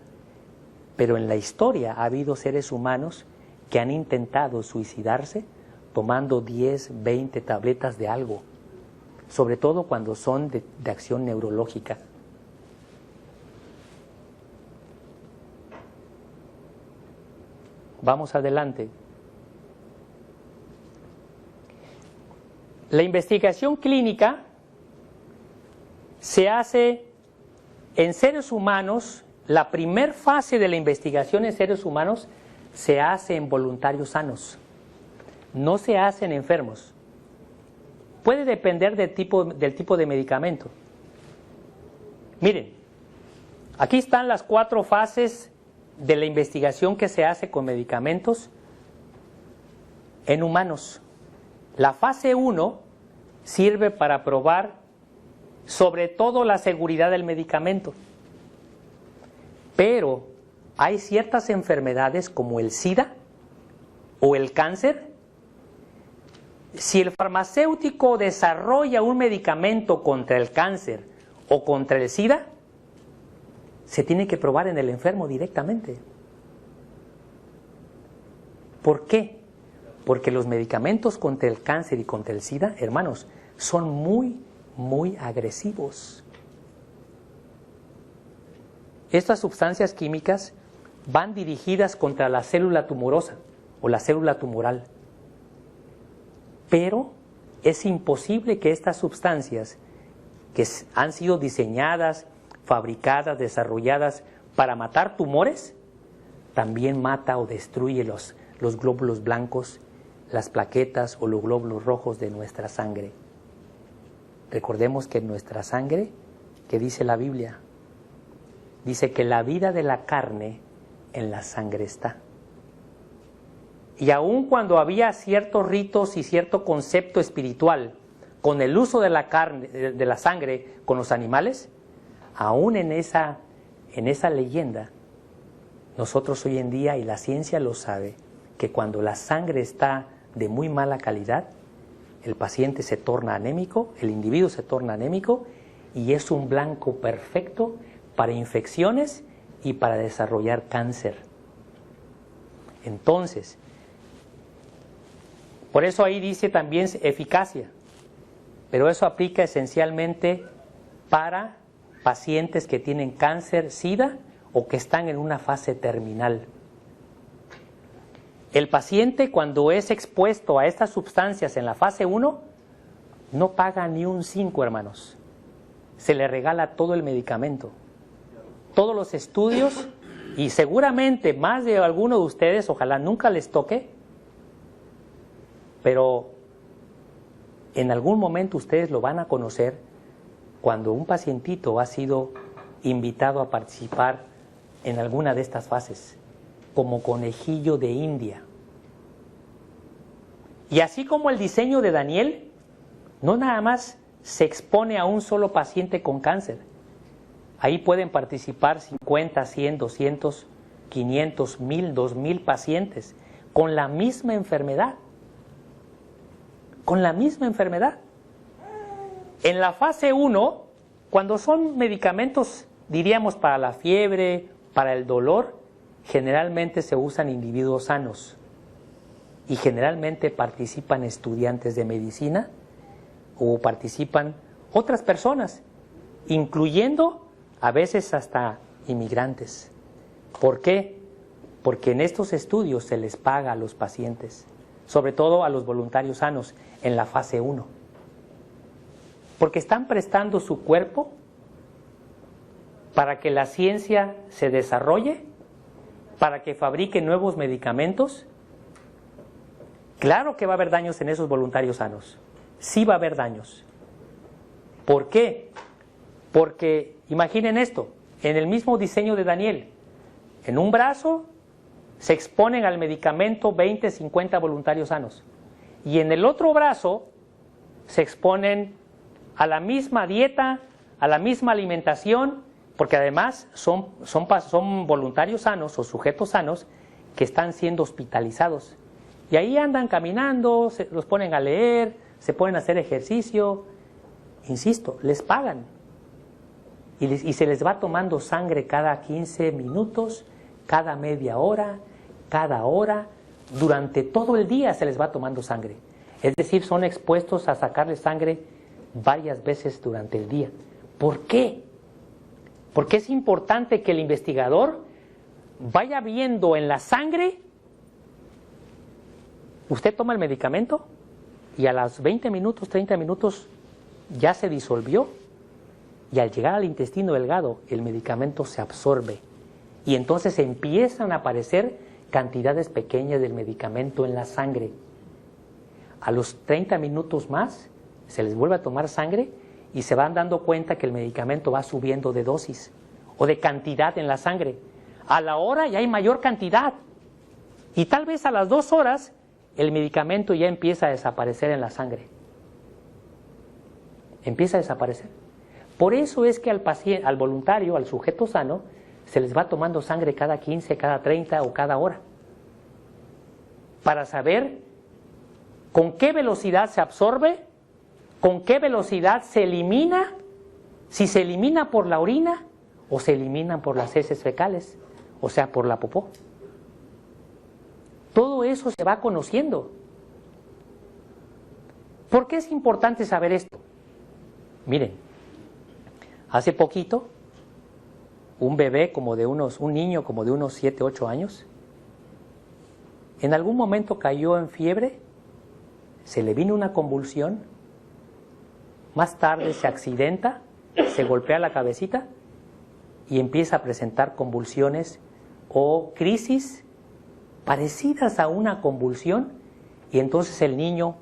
pero en la historia ha habido seres humanos que han intentado suicidarse tomando 10, 20 tabletas de algo, sobre todo cuando son de acción neurológica. Vamos adelante. La investigación clínica se hace en seres humanos. La primer fase de la investigación en seres humanos se hace en voluntarios sanos, no se hace en enfermos. Puede depender del tipo de medicamento. Miren, aquí están las 4 fases de la investigación que se hace con medicamentos en humanos. La fase 1 sirve para probar sobre todo la seguridad del medicamento. Pero hay ciertas enfermedades como el SIDA o el cáncer. Si el farmacéutico desarrolla un medicamento contra el cáncer o contra el SIDA, se tiene que probar en el enfermo directamente. ¿Por qué? Porque los medicamentos contra el cáncer y contra el SIDA, hermanos, son muy agresivos. Estas sustancias químicas van dirigidas contra la célula tumorosa o la célula tumoral. Pero es imposible que estas sustancias que han sido diseñadas, fabricadas, desarrolladas para matar tumores, también mata o destruye los glóbulos blancos, las plaquetas o los glóbulos rojos de nuestra sangre. Recordemos que en nuestra sangre, ¿qué dice la Biblia? Dice que la vida de la carne en la sangre está. Y aun cuando había ciertos ritos y cierto concepto espiritual con el uso de la carne, de la sangre con los animales, aún en esa leyenda, nosotros hoy en día, y la ciencia lo sabe, que cuando la sangre está de muy mala calidad, el paciente se torna anémico, el individuo se torna anémico y es un blanco perfecto para infecciones y para desarrollar cáncer. Entonces, por eso ahí dice también eficacia, pero eso aplica esencialmente para pacientes que tienen cáncer, SIDA o que están en una fase terminal. El paciente, cuando es expuesto a estas sustancias en la fase 1, no paga ni un 5, hermanos. se le regala todo el medicamento, todos los estudios, y seguramente más de alguno de ustedes, ojalá nunca les toque, pero en algún momento ustedes lo van a conocer cuando un pacientito ha sido invitado a participar en alguna de estas fases, como conejillo de India. Y así como el diseño de Daniel, no nada más se expone a un solo paciente con cáncer. Ahí pueden participar 50, 100, 200, 500, 1000, 2000 pacientes con la misma enfermedad. Con la misma enfermedad. En la fase 1, cuando son medicamentos, diríamos, para la fiebre, para el dolor, generalmente se usan individuos sanos y generalmente participan estudiantes de medicina o participan otras personas, incluyendo a veces hasta inmigrantes. ¿Por qué? Porque en estos estudios se les paga a los pacientes, sobre todo a los voluntarios sanos en la fase 1. Porque están prestando su cuerpo para que la ciencia se desarrolle, para que fabrique nuevos medicamentos. Claro que va a haber daños en esos voluntarios sanos. Sí va a haber daños. ¿Por qué? Porque imaginen esto, en el mismo diseño de Daniel, en un brazo se exponen al medicamento 20, 50 voluntarios sanos. Y en el otro brazo se exponen a la misma dieta, a la misma alimentación, porque además son voluntarios sanos o sujetos sanos que están siendo hospitalizados. Y ahí andan caminando, los ponen a leer, se ponen a hacer ejercicio. Insisto, les pagan. Y se les va tomando sangre cada 15 minutos, cada media hora, cada hora. Durante todo el día se les va tomando sangre. Es decir, son expuestos a sacarle sangre varias veces durante el día. ¿Por qué? Porque es importante que el investigador vaya viendo en la sangre. Usted toma el medicamento y a los 20 minutos, 30 minutos ya se disolvió, y al llegar al intestino delgado el medicamento se absorbe y entonces empiezan a aparecer cantidades pequeñas del medicamento en la sangre. A los 30 minutos más se les vuelve a tomar sangre y se van dando cuenta que el medicamento va subiendo de dosis o de cantidad en la sangre. A la hora ya hay mayor cantidad y tal vez a las 2 horas el medicamento ya empieza a desaparecer en la sangre. Empieza a desaparecer. Por eso es que al paciente, al voluntario, al sujeto sano, se les va tomando sangre cada 15, cada 30 o cada hora, para saber con qué velocidad se absorbe, con qué velocidad se elimina, si se elimina por la orina o se eliminan por las heces fecales, o sea, por la popó. Todo eso se va conociendo. ¿Por qué es importante saber esto? Miren, hace poquito, un niño como de unos 7, 8 años, en algún momento cayó en fiebre, se le vino una convulsión, más tarde se accidenta, se golpea la cabecita y empieza a presentar convulsiones o crisis parecidas a una convulsión, y entonces el niño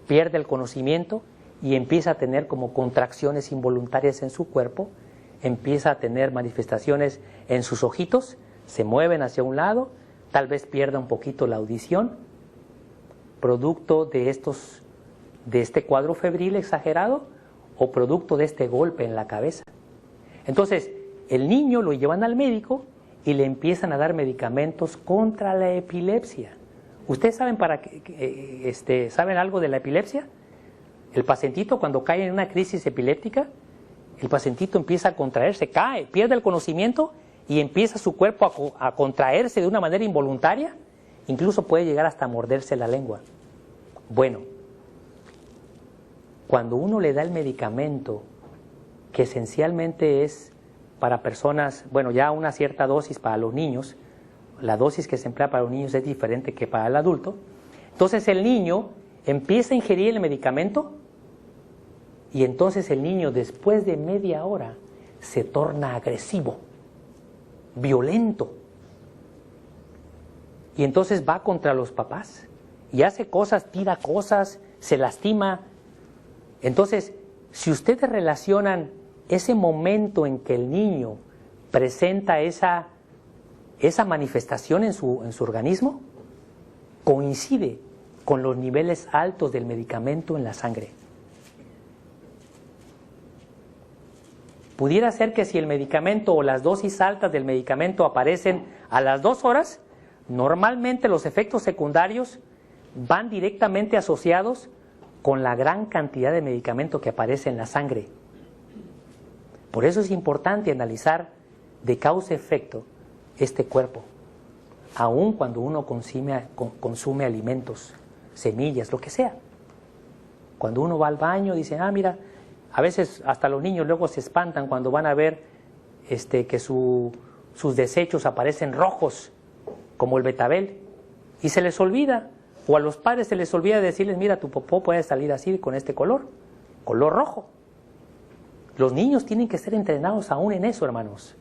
pierde el conocimiento y empieza a tener como contracciones involuntarias en su cuerpo, empieza a tener manifestaciones en sus ojitos, se mueven hacia un lado, tal vez pierda un poquito la audición, producto de este cuadro febril exagerado o producto de este golpe en la cabeza. Entonces, el niño lo llevan al médico y le empiezan a dar medicamentos contra la epilepsia. ¿Ustedes saben saben algo de la epilepsia? El pacientito, cuando cae en una crisis epiléptica, el pacientito empieza a contraerse, cae, pierde el conocimiento y empieza su cuerpo a contraerse de una manera involuntaria, incluso puede llegar hasta morderse la lengua. Bueno, cuando uno le da el medicamento, que esencialmente es para personas, bueno, ya una cierta dosis para los niños, la dosis que se emplea para los niños es diferente que para el adulto, entonces el niño empieza a ingerir el medicamento Y entonces el niño, después de media hora, se torna agresivo, violento. Y entonces va contra los papás y hace cosas, tira cosas, se lastima. Entonces, si ustedes relacionan ese momento en que el niño presenta esa manifestación en su organismo, coincide con los niveles altos del medicamento en la sangre. Pudiera ser que si el medicamento o las dosis altas del medicamento aparecen a las 2 horas, normalmente los efectos secundarios van directamente asociados con la gran cantidad de medicamento que aparece en la sangre. Por eso es importante analizar de causa-efecto este cuerpo, aun cuando uno consume alimentos, semillas, lo que sea. Cuando uno va al baño, dice, mira, a veces hasta los niños luego se espantan cuando van a ver que sus desechos aparecen rojos, como el betabel, y se les olvida, o a los padres se les olvida decirles, mira, tu popó puede salir así con este color rojo. Los niños tienen que ser entrenados aún en eso, hermanos.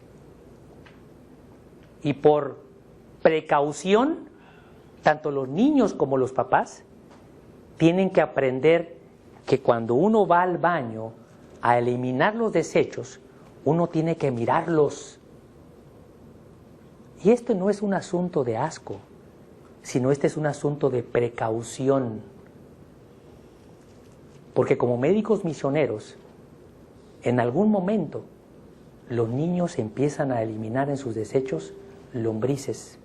Y por precaución, tanto los niños como los papás tienen que aprender que cuando uno va al baño a eliminar los desechos, uno tiene que mirarlos. Y esto no es un asunto de asco, sino este es un asunto de precaución. Porque como médicos misioneros, en algún momento los niños empiezan a eliminar en sus desechos lombrices.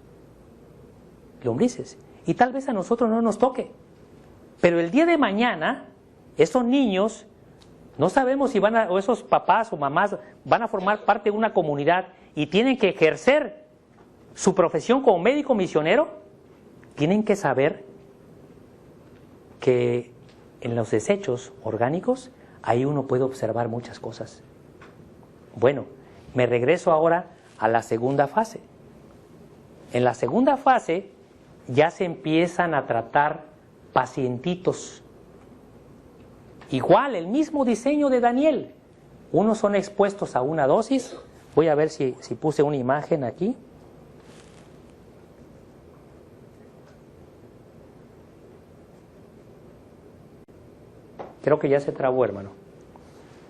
Y tal vez a nosotros no nos toque. Pero el día de mañana, esos niños, no sabemos si o esos papás o mamás van a formar parte de una comunidad y tienen que ejercer su profesión como médico misionero, tienen que saber que en los desechos orgánicos ahí uno puede observar muchas cosas. Bueno, me regreso ahora a la segunda fase. En la segunda fase ya se empiezan a tratar pacientitos. Igual, el mismo diseño de Daniel. Unos son expuestos a una dosis. Voy a ver si puse una imagen aquí. Creo que ya se trabó, hermano.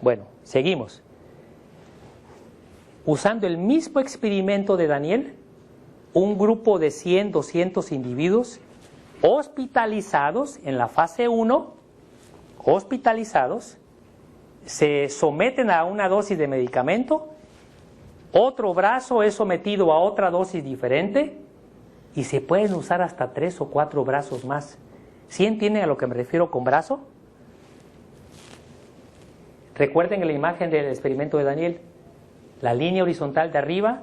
Bueno, seguimos. Usando el mismo experimento de Daniel, un grupo de 100, 200 individuos hospitalizados en la fase 1, hospitalizados, se someten a una dosis de medicamento, otro brazo es sometido a otra dosis diferente y se pueden usar hasta 3 o 4 brazos más. ¿Sí entienden a lo que me refiero con brazo? Recuerden en la imagen del experimento de Daniel, la línea horizontal de arriba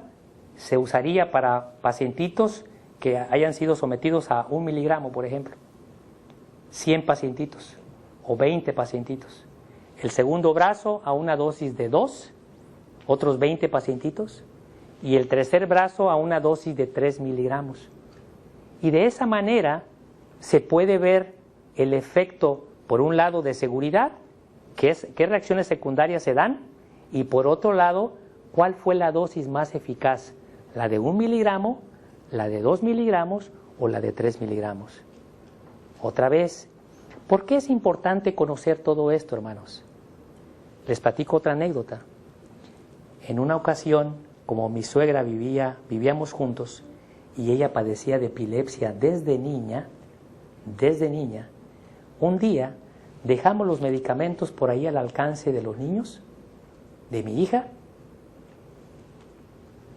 se usaría para pacientitos que hayan sido sometidos a 1 miligramo, por ejemplo. 100 pacientitos o 20 pacientitos. El segundo brazo a una dosis de 2, otros 20 pacientitos. Y el tercer brazo a una dosis de 3 miligramos. Y de esa manera se puede ver el efecto, por un lado, de seguridad, qué reacciones secundarias se dan, y por otro lado, cuál fue la dosis más eficaz, la de 1 miligramo, la de 2 miligramos o la de 3 miligramos. Otra vez, ¿por qué es importante conocer todo esto, hermanos? Les platico otra anécdota. En una ocasión, como mi suegra vivíamos juntos, y ella padecía de epilepsia desde niña, un día dejamos los medicamentos por ahí al alcance de los niños, de mi hija.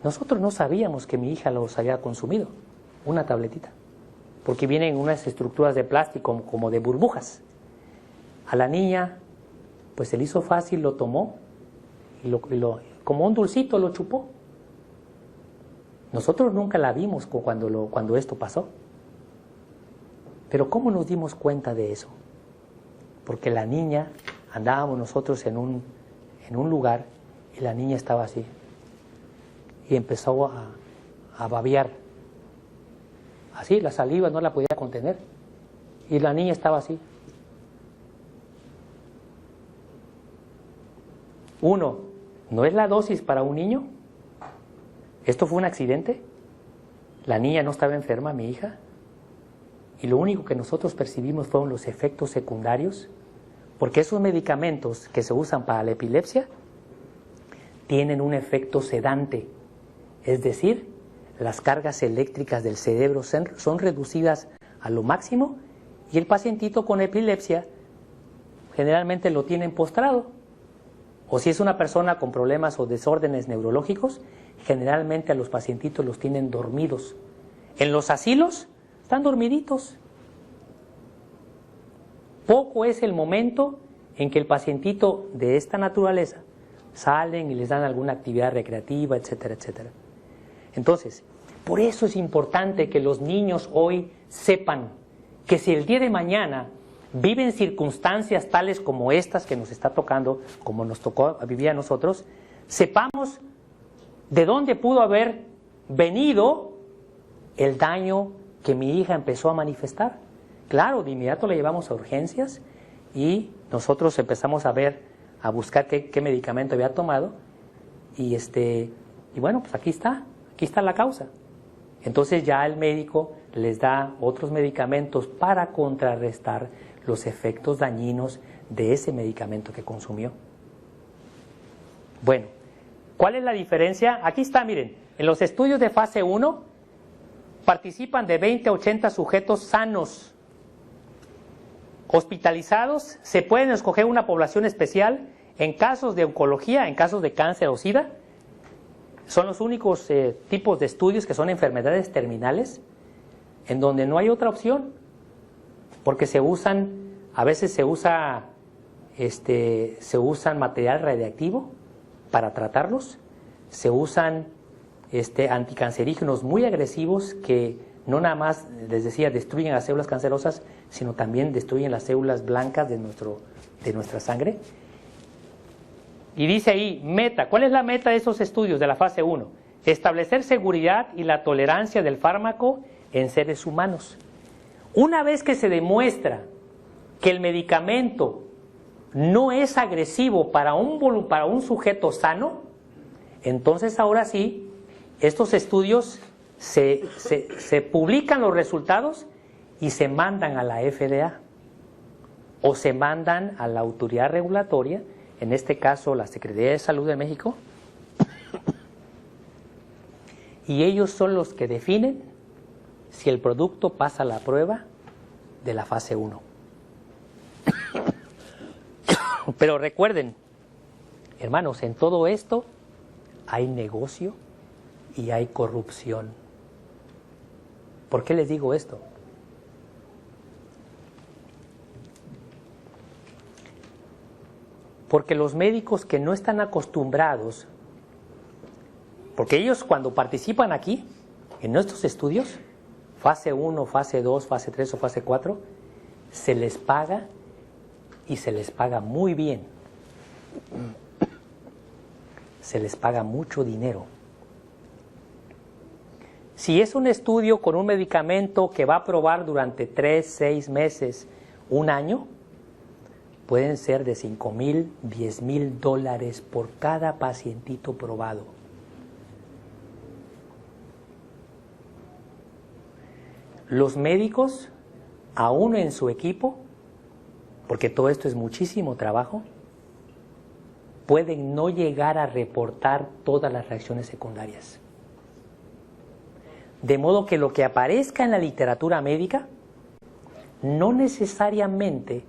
Nosotros no sabíamos que mi hija los había consumido, una tabletita, porque vienen unas estructuras de plástico como de burbujas. A la niña, pues se le hizo fácil, lo tomó y como un dulcito lo chupó. Nosotros nunca la vimos cuando esto pasó. Pero ¿cómo nos dimos cuenta de eso? Porque la niña, andábamos nosotros en un lugar y la niña estaba así. Y empezó a babear. Así, la saliva no la podía contener. Y la niña estaba así. Uno, ¿no es la dosis para un niño? ¿Esto fue un accidente? La niña no estaba enferma, mi hija. Y lo único que nosotros percibimos fueron los efectos secundarios, porque esos medicamentos que se usan para la epilepsia tienen un efecto sedante, es decir, las cargas eléctricas del cerebro son reducidas a lo máximo y el pacientito con epilepsia generalmente lo tienen postrado. O si es una persona con problemas o desórdenes neurológicos, generalmente a los pacientitos los tienen dormidos. En los asilos están dormiditos. Poco es el momento en que el pacientito de esta naturaleza salen y les dan alguna actividad recreativa, etcétera, etcétera. Entonces, por eso es importante que los niños hoy sepan que si el día de mañana viven circunstancias tales como estas que nos está tocando, como nos tocó vivir a nosotros, sepamos de dónde pudo haber venido el daño que mi hija empezó a manifestar. Claro, de inmediato la llevamos a urgencias y nosotros empezamos a buscar qué medicamento había tomado y bueno, pues aquí está la causa. Entonces ya el médico les da otros medicamentos para contrarrestar los efectos dañinos de ese medicamento que consumió. Bueno, ¿cuál es la diferencia? Aquí está, miren, en los estudios de fase 1 participan de 20 a 80 sujetos sanos. Hospitalizados, se pueden escoger una población especial en casos de oncología, en casos de cáncer o SIDA. Son los únicos tipos de estudios que son enfermedades terminales en donde no hay otra opción, porque a veces se usan material radiactivo para tratarlos, se usan anticancerígenos muy agresivos que no nada más, les decía, destruyen las células cancerosas, sino también destruyen las células blancas de nuestra sangre. Y dice ahí, meta, ¿cuál es la meta de esos estudios de la fase 1? Establecer seguridad y la tolerancia del fármaco en seres humanos. Una vez que se demuestra que el medicamento no es agresivo para un sujeto sano, entonces ahora sí, estos estudios se publican los resultados y se mandan a la FDA o se mandan a la autoridad regulatoria, en este caso la Secretaría de Salud de México, y ellos son los que definen si el producto pasa la prueba de la fase 1. Pero recuerden, hermanos, en todo esto hay negocio y hay corrupción. ¿Por qué les digo esto? Porque los médicos que no están acostumbrados, porque ellos cuando participan aquí, en nuestros estudios, fase 1, fase 2, fase 3 o fase 4, se les paga y se les paga muy bien. Se les paga mucho dinero. Si es un estudio con un medicamento que va a probar durante 3, 6 meses, un año, pueden ser de $5,000, $10,000 por cada pacientito probado. Los médicos, aún en su equipo, porque todo esto es muchísimo trabajo, pueden no llegar a reportar todas las reacciones secundarias. De modo que lo que aparezca en la literatura médica no necesariamente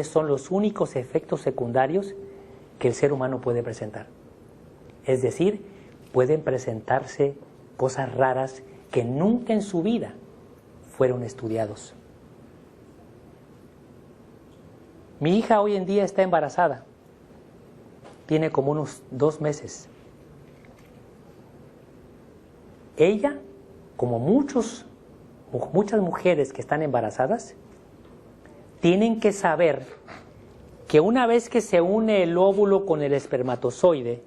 son los únicos efectos secundarios que el ser humano puede presentar. Es decir, pueden presentarse cosas raras que nunca en su vida fueron estudiados. Mi hija hoy en día está embarazada, tiene como unos 2 meses. Ella, como muchas mujeres que están embarazadas, tienen que saber que una vez que se une el óvulo con el espermatozoide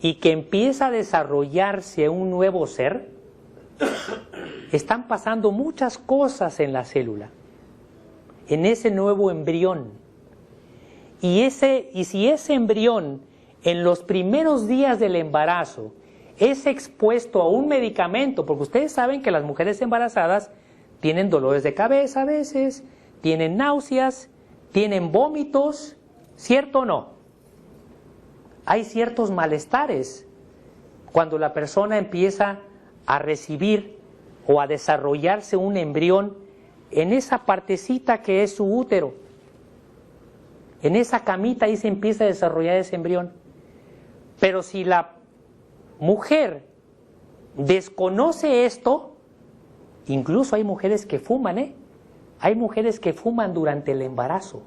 y que empieza a desarrollarse un nuevo ser, están pasando muchas cosas en la célula, en ese nuevo embrión. Y si ese embrión en los primeros días del embarazo es expuesto a un medicamento, porque ustedes saben que las mujeres embarazadas tienen dolores de cabeza a veces, tienen náuseas, tienen vómitos, ¿cierto o no? Hay ciertos malestares cuando la persona empieza a recibir o a desarrollarse un embrión en esa partecita que es su útero. En esa camita ahí se empieza a desarrollar ese embrión. Pero si la mujer desconoce esto, incluso hay mujeres que fuman, hay mujeres que fuman durante el embarazo.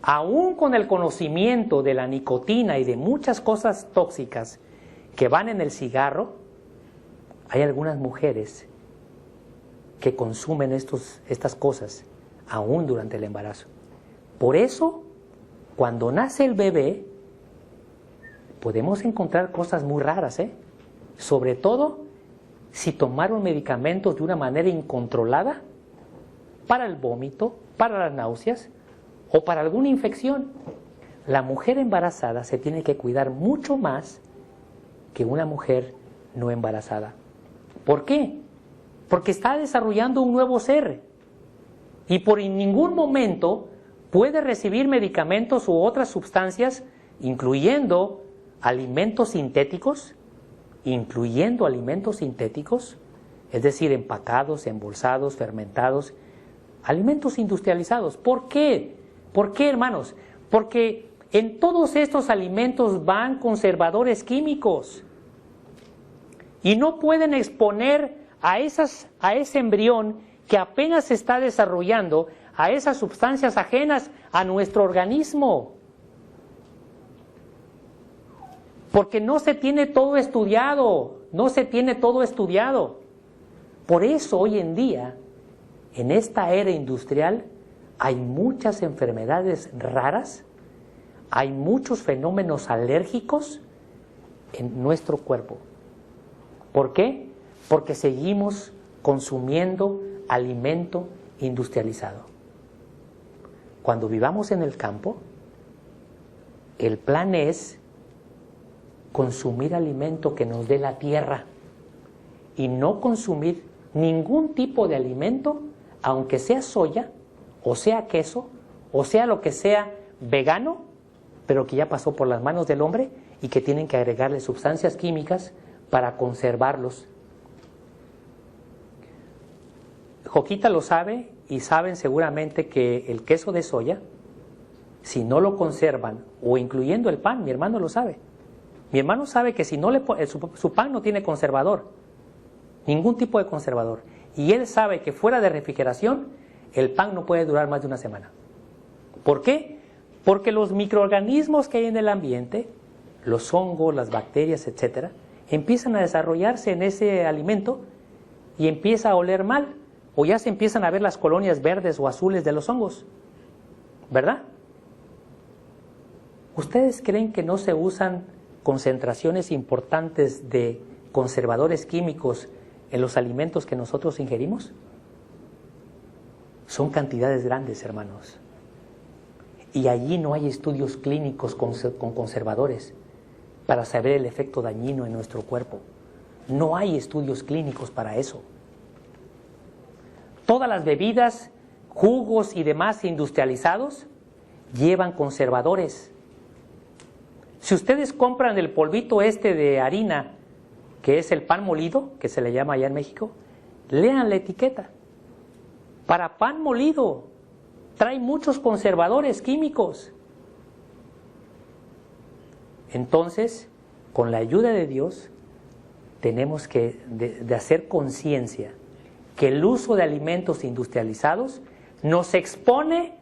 Aún con el conocimiento de la nicotina y de muchas cosas tóxicas que van en el cigarro, hay algunas mujeres que consumen estas cosas aún durante el embarazo. Por eso, cuando nace el bebé, podemos encontrar cosas muy raras, sobre todo si tomaron medicamentos de una manera incontrolada para el vómito, para las náuseas o para alguna infección. La mujer embarazada se tiene que cuidar mucho más que una mujer no embarazada. ¿Por qué? Porque está desarrollando un nuevo ser y por en ningún momento puede recibir medicamentos u otras sustancias, incluyendo alimentos sintéticos, es decir, empacados, embolsados, fermentados, alimentos industrializados. ¿Por qué? ¿Por qué, hermanos? Porque en todos estos alimentos van conservadores químicos y no pueden exponer a ese embrión que apenas se está desarrollando a esas sustancias ajenas a nuestro organismo. Porque no se tiene todo estudiado, Por eso hoy en día, en esta era industrial, hay muchas enfermedades raras, hay muchos fenómenos alérgicos en nuestro cuerpo. ¿Por qué? Porque seguimos consumiendo alimento industrializado. Cuando vivamos en el campo, el plan es consumir alimento que nos dé la tierra y no consumir ningún tipo de alimento, aunque sea soya, o sea queso, o sea lo que sea vegano, pero que ya pasó por las manos del hombre y que tienen que agregarle sustancias químicas para conservarlos. Joquita lo sabe y saben seguramente que el queso de soya, si no lo conservan, o incluyendo el pan, mi hermano lo sabe. Mi hermano sabe que si no su pan no tiene conservador, ningún tipo de conservador. Y él sabe que fuera de refrigeración, el pan no puede durar más de una semana. ¿Por qué? Porque los microorganismos que hay en el ambiente, los hongos, las bacterias, etcétera, empiezan a desarrollarse en ese alimento y empieza a oler mal, o ya se empiezan a ver las colonias verdes o azules de los hongos, ¿verdad? ¿Ustedes creen que no se usan concentraciones importantes de conservadores químicos en los alimentos que nosotros ingerimos? Son cantidades grandes, hermanos. Y allí no hay estudios clínicos con conservadores para saber el efecto dañino en nuestro cuerpo. No hay estudios clínicos para eso. Todas las bebidas, jugos y demás industrializados llevan conservadores. Si ustedes compran el polvito de harina, que es el pan molido, que se le llama allá en México, lean la etiqueta. Para pan molido, trae muchos conservadores químicos. Entonces, con la ayuda de Dios, tenemos que de hacer conciencia que el uso de alimentos industrializados nos expone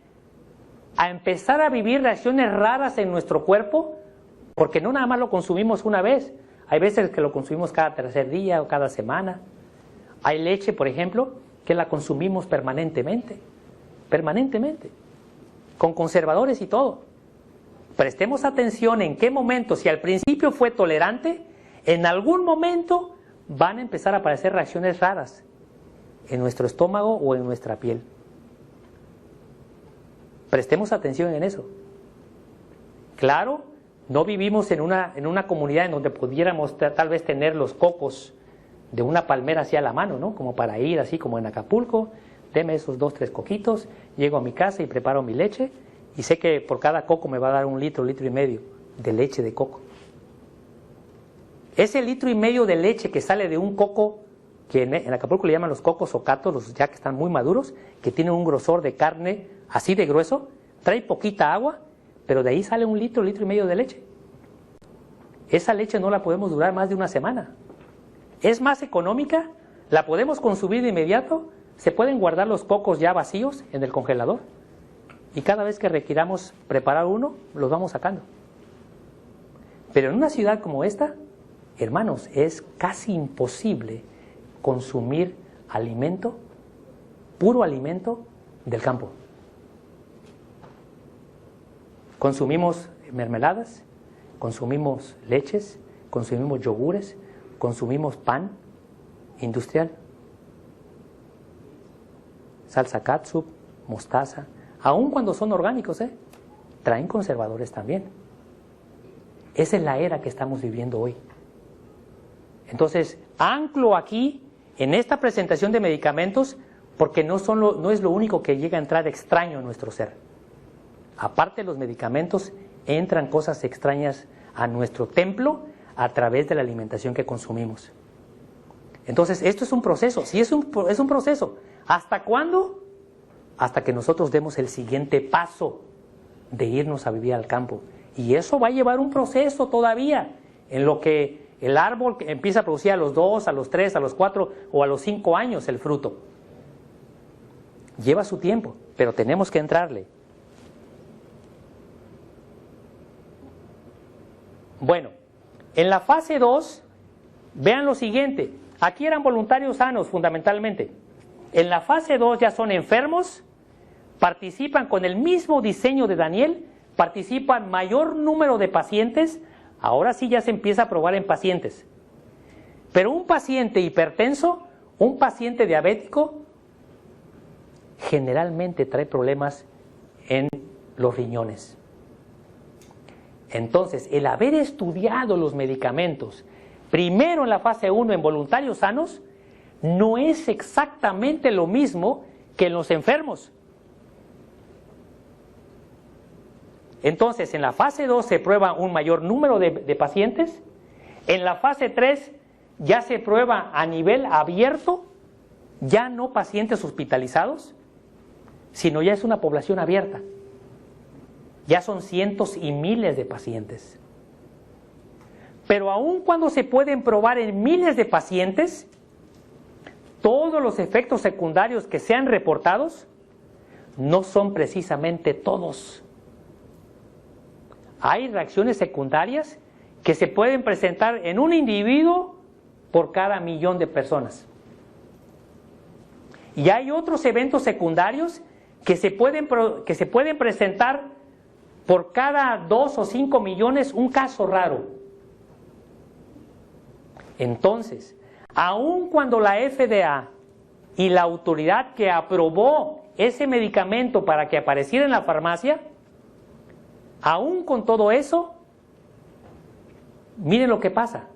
a empezar a vivir reacciones raras en nuestro cuerpo, porque no nada más lo consumimos una vez, hay veces que lo consumimos cada tercer día o cada semana. Hay leche, por ejemplo, que la consumimos permanentemente, con conservadores y todo. Prestemos atención en qué momento, si al principio fue tolerante, en algún momento van a empezar a aparecer reacciones raras en nuestro estómago o en nuestra piel. Prestemos atención en eso. Claro, no vivimos en una comunidad en donde pudiéramos tal vez tener los cocos de una palmera hacia la mano, ¿no? Como para ir así como en Acapulco, deme esos 2, 3 coquitos, llego a mi casa y preparo mi leche y sé que por cada coco me va a dar 1 litro, 1,5 litros de leche de coco. Ese 1,5 litros de leche que sale de un coco, que en Acapulco le llaman los cocos ocatos, los ya que están muy maduros, que tienen un grosor de carne así de grueso, trae poquita agua, pero de ahí sale 1 litro, 1,5 litros de leche. Esa leche no la podemos durar más de una semana. Es más económica, la podemos consumir de inmediato, se pueden guardar los cocos ya vacíos en el congelador y cada vez que requiramos preparar uno, los vamos sacando. Pero en una ciudad como esta, hermanos, es casi imposible consumir alimento, puro alimento del campo. Consumimos mermeladas, consumimos leches, consumimos yogures, consumimos pan industrial, salsa catsup, mostaza, aun cuando son orgánicos, traen conservadores también. Esa es la era que estamos viviendo hoy. Entonces, anclo aquí, en esta presentación de medicamentos, porque no es lo único que llega a entrar extraño a nuestro ser. Aparte de los medicamentos, entran cosas extrañas a nuestro templo a través de la alimentación que consumimos. Entonces, esto es un proceso, sí es un proceso. ¿Hasta cuándo? Hasta que nosotros demos el siguiente paso de irnos a vivir al campo. Y eso va a llevar un proceso todavía, en lo que el árbol empieza a producir a los 2, a los 3, a los 4 o a los 5 años el fruto. Lleva su tiempo, pero tenemos que entrarle. Bueno, en la fase 2, vean lo siguiente. Aquí eran voluntarios sanos fundamentalmente. En la fase 2 ya son enfermos, participan con el mismo diseño de Daniel, participan mayor número de pacientes, ahora sí ya se empieza a probar en pacientes. Pero un paciente hipertenso, un paciente diabético, generalmente trae problemas en los riñones. Entonces, el haber estudiado los medicamentos, primero en la fase 1 en voluntarios sanos, no es exactamente lo mismo que en los enfermos. Entonces, en la fase 2 se prueba un mayor número de pacientes, en la fase 3 ya se prueba a nivel abierto, ya no pacientes hospitalizados, sino ya es una población abierta. Ya son cientos y miles de pacientes. Pero aun cuando se pueden probar en miles de pacientes, todos los efectos secundarios que sean reportados no son precisamente todos. Hay reacciones secundarias que se pueden presentar en un individuo por cada 1.000.000 de personas. Y hay otros eventos secundarios que se pueden presentar por cada 2 o 5 millones, un caso raro. Entonces, aun cuando la FDA y la autoridad que aprobó ese medicamento para que apareciera en la farmacia, aun con todo eso, miren lo que pasa.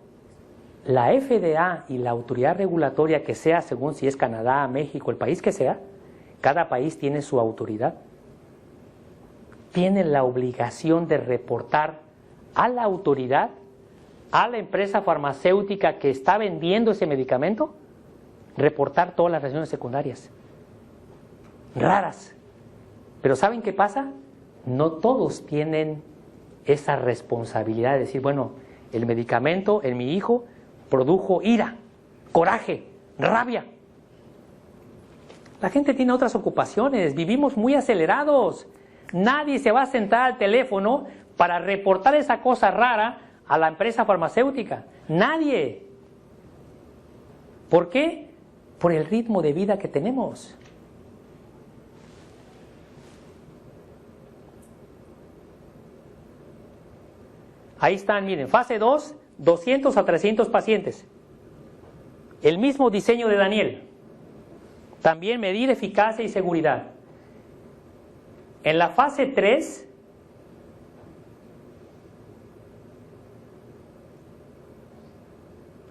La FDA y la autoridad regulatoria que sea, según si es Canadá, México, el país que sea, cada país tiene su autoridad, tienen la obligación de reportar a la autoridad, a la empresa farmacéutica que está vendiendo ese medicamento, reportar todas las reacciones secundarias. Raras. Pero ¿saben qué pasa? No todos tienen esa responsabilidad de decir, bueno, el medicamento en mi hijo produjo ira, coraje, rabia. La gente tiene otras ocupaciones, vivimos muy acelerados. Nadie se va a sentar al teléfono para reportar esa cosa rara a la empresa farmacéutica. Nadie. ¿Por qué? Por el ritmo de vida que tenemos. Ahí están, miren, fase 2, 200 a 300 pacientes. El mismo diseño de Daniel. También medir eficacia y seguridad. En la fase 3,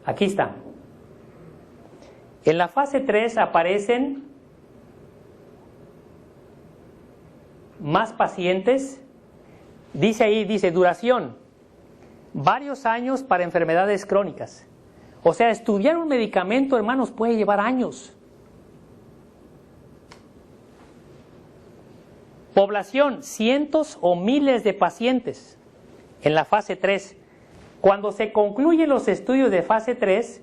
aquí está. En la fase 3 aparecen más pacientes. Dice ahí, dice duración, varios años para enfermedades crónicas. O sea, estudiar un medicamento, hermanos, puede llevar años. Población, cientos o miles de pacientes en la fase 3. Cuando se concluyen los estudios de fase 3,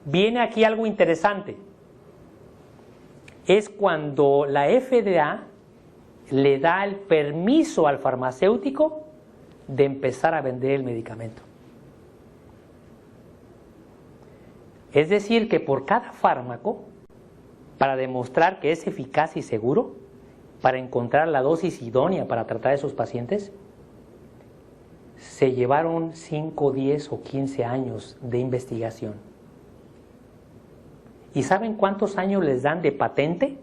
viene aquí algo interesante. Es cuando la FDA le da el permiso al farmacéutico de empezar a vender el medicamento. Es decir, que por cada fármaco, para demostrar que es eficaz y seguro, para encontrar la dosis idónea para tratar a esos pacientes, se llevaron 5, 10 o 15 años de investigación. ¿Y saben cuántos años les dan de patente?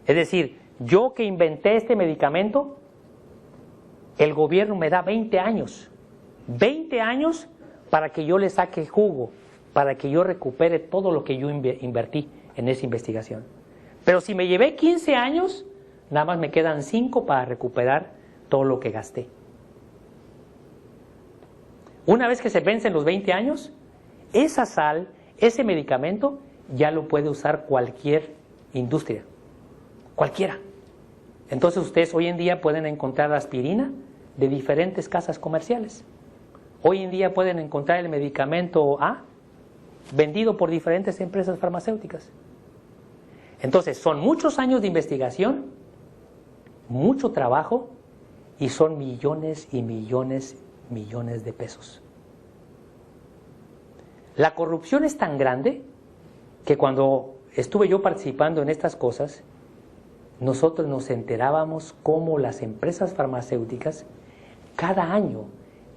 Es decir, yo que inventé este medicamento, el gobierno me da 20 años. 20 años para que yo le saque jugo, para que yo recupere todo lo que yo invertí en esa investigación. Pero si me llevé 15 años, nada más me quedan 5 para recuperar todo lo que gasté. Una vez que se vencen los 20 años, esa sal, ese medicamento, ya lo puede usar cualquier industria, cualquiera. Entonces ustedes hoy en día pueden encontrar aspirina de diferentes casas comerciales. Hoy en día pueden encontrar el medicamento A vendido por diferentes empresas farmacéuticas. Entonces son muchos años de investigación, mucho trabajo y son millones y millones de pesos. La corrupción es tan grande que cuando estuve yo participando en estas cosas, nosotros nos enterábamos cómo las empresas farmacéuticas cada año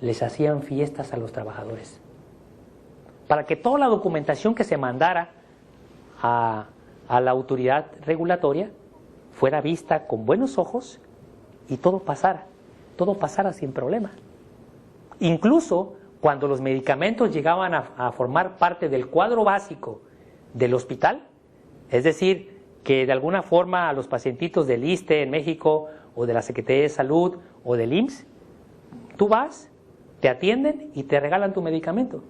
les hacían fiestas a los trabajadores para que toda la documentación que se mandara a la autoridad regulatoria fuera vista con buenos ojos y todo pasara sin problema. Incluso cuando los medicamentos llegaban a formar parte del cuadro básico del hospital, es decir, que de alguna forma a los pacientitos del ISSSTE en México o de la Secretaría de Salud o del IMSS, tú vas, te atienden y te regalan tu medicamento.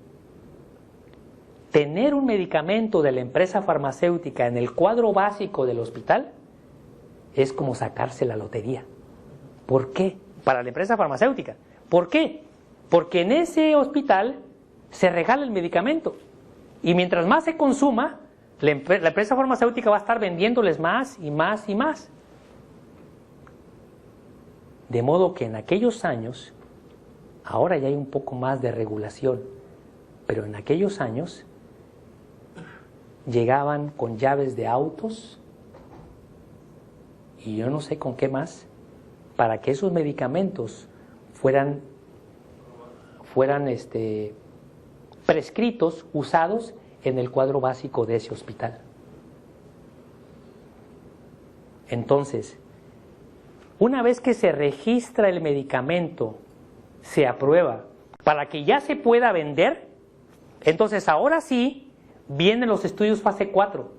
Tener un medicamento de la empresa farmacéutica en el cuadro básico del hospital es como sacarse la lotería. ¿Por qué? Para la empresa farmacéutica. ¿Por qué? Porque en ese hospital se regala el medicamento y mientras más se consuma, la empresa farmacéutica va a estar vendiéndoles más y más y más. De modo que en aquellos años, ahora ya hay un poco más de regulación, pero en aquellos años llegaban con llaves de autos y yo no sé con qué más, para que esos medicamentos fueran prescritos, usados en el cuadro básico de ese hospital. Entonces, una vez que se registra el medicamento, se aprueba para que ya se pueda vender, entonces ahora sí vienen los estudios fase 4,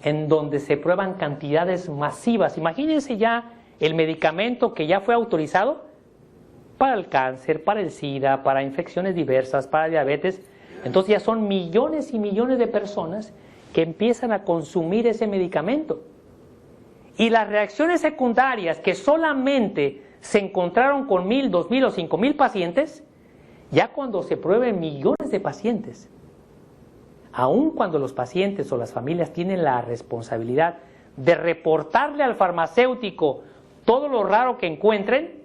en donde se prueban cantidades masivas. Imagínense ya el medicamento que ya fue autorizado para el cáncer, para el SIDA, para infecciones diversas, para diabetes. Entonces ya son millones y millones de personas que empiezan a consumir ese medicamento. Y las reacciones secundarias que solamente se encontraron con 1,000, 2,000 o 5,000 pacientes, ya cuando se prueben millones de pacientes, aun cuando los pacientes o las familias tienen la responsabilidad de reportarle al farmacéutico todo lo raro que encuentren,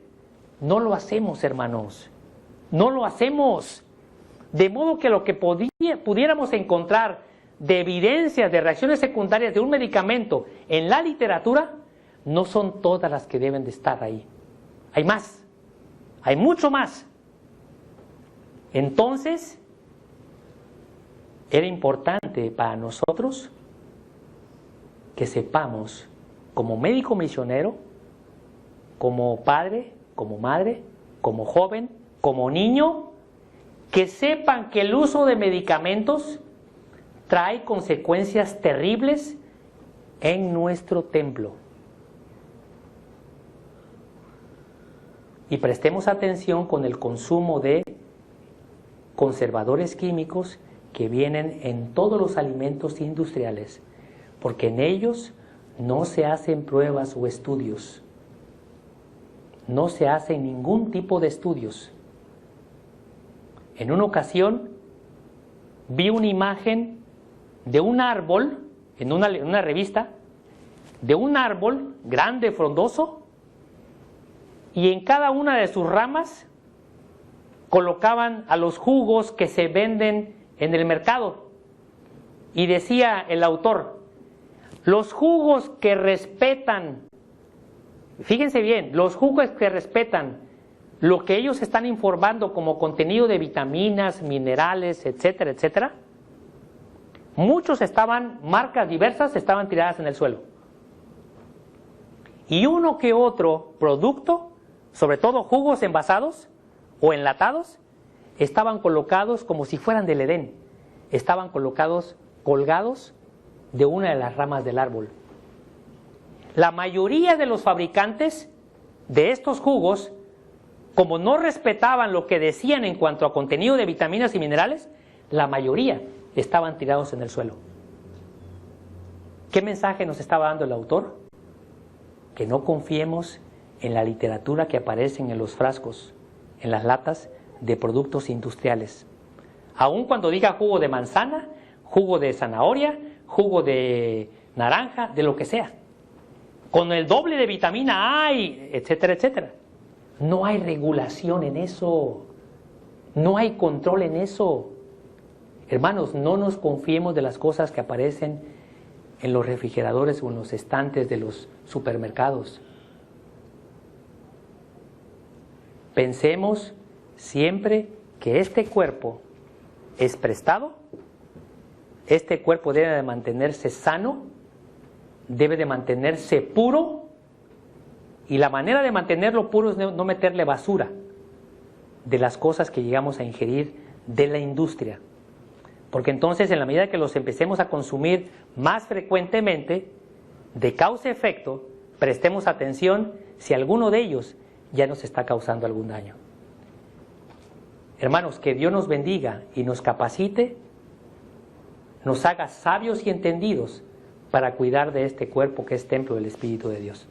no lo hacemos, hermanos, no lo hacemos. De modo que lo que pudiéramos encontrar de evidencias de reacciones secundarias de un medicamento en la literatura, no son todas las que deben de estar ahí. Hay más, hay mucho más. Entonces, era importante para nosotros que sepamos, como médico misionero, como padre, como madre, como joven, como niño, que sepan que el uso de medicamentos trae consecuencias terribles en nuestro templo. Y prestemos atención con el consumo de conservadores químicos que vienen en todos los alimentos industriales, porque en ellos no se hacen pruebas o estudios, no se hacen ningún tipo de estudios. En una ocasión vi una imagen de un árbol, en una revista, de un árbol grande, frondoso, y en cada una de sus ramas colocaban a los jugos que se venden en el mercado. Y decía el autor, los jugos que respetan, fíjense bien, los jugos que respetan lo que ellos están informando como contenido de vitaminas, minerales, etcétera, etcétera, muchos marcas diversas estaban tiradas en el suelo. Y uno que otro producto, sobre todo jugos envasados o enlatados, estaban colocados como si fueran del Edén, estaban colgados de una de las ramas del árbol. La mayoría de los fabricantes de estos jugos, como no respetaban lo que decían en cuanto a contenido de vitaminas y minerales, la mayoría estaban tirados en el suelo. ¿Qué mensaje nos estaba dando el autor? Que no confiemos en la literatura que aparece en los frascos, en las latas de productos industriales. Aun cuando diga jugo de manzana, jugo de zanahoria, jugo de naranja, de lo que sea, con el doble de vitamina A, etcétera, etcétera. No hay regulación en eso, no hay control en eso. Hermanos, no nos confiemos de las cosas que aparecen en los refrigeradores o en los estantes de los supermercados. Pensemos siempre que este cuerpo es prestado, este cuerpo debe de mantenerse sano, debe de mantenerse puro, y la manera de mantenerlo puro es no meterle basura de las cosas que llegamos a ingerir de la industria. Porque entonces, en la medida que los empecemos a consumir más frecuentemente, de causa-efecto, prestemos atención si alguno de ellos ya nos está causando algún daño. Hermanos, que Dios nos bendiga y nos capacite, nos haga sabios y entendidos para cuidar de este cuerpo que es templo del Espíritu de Dios.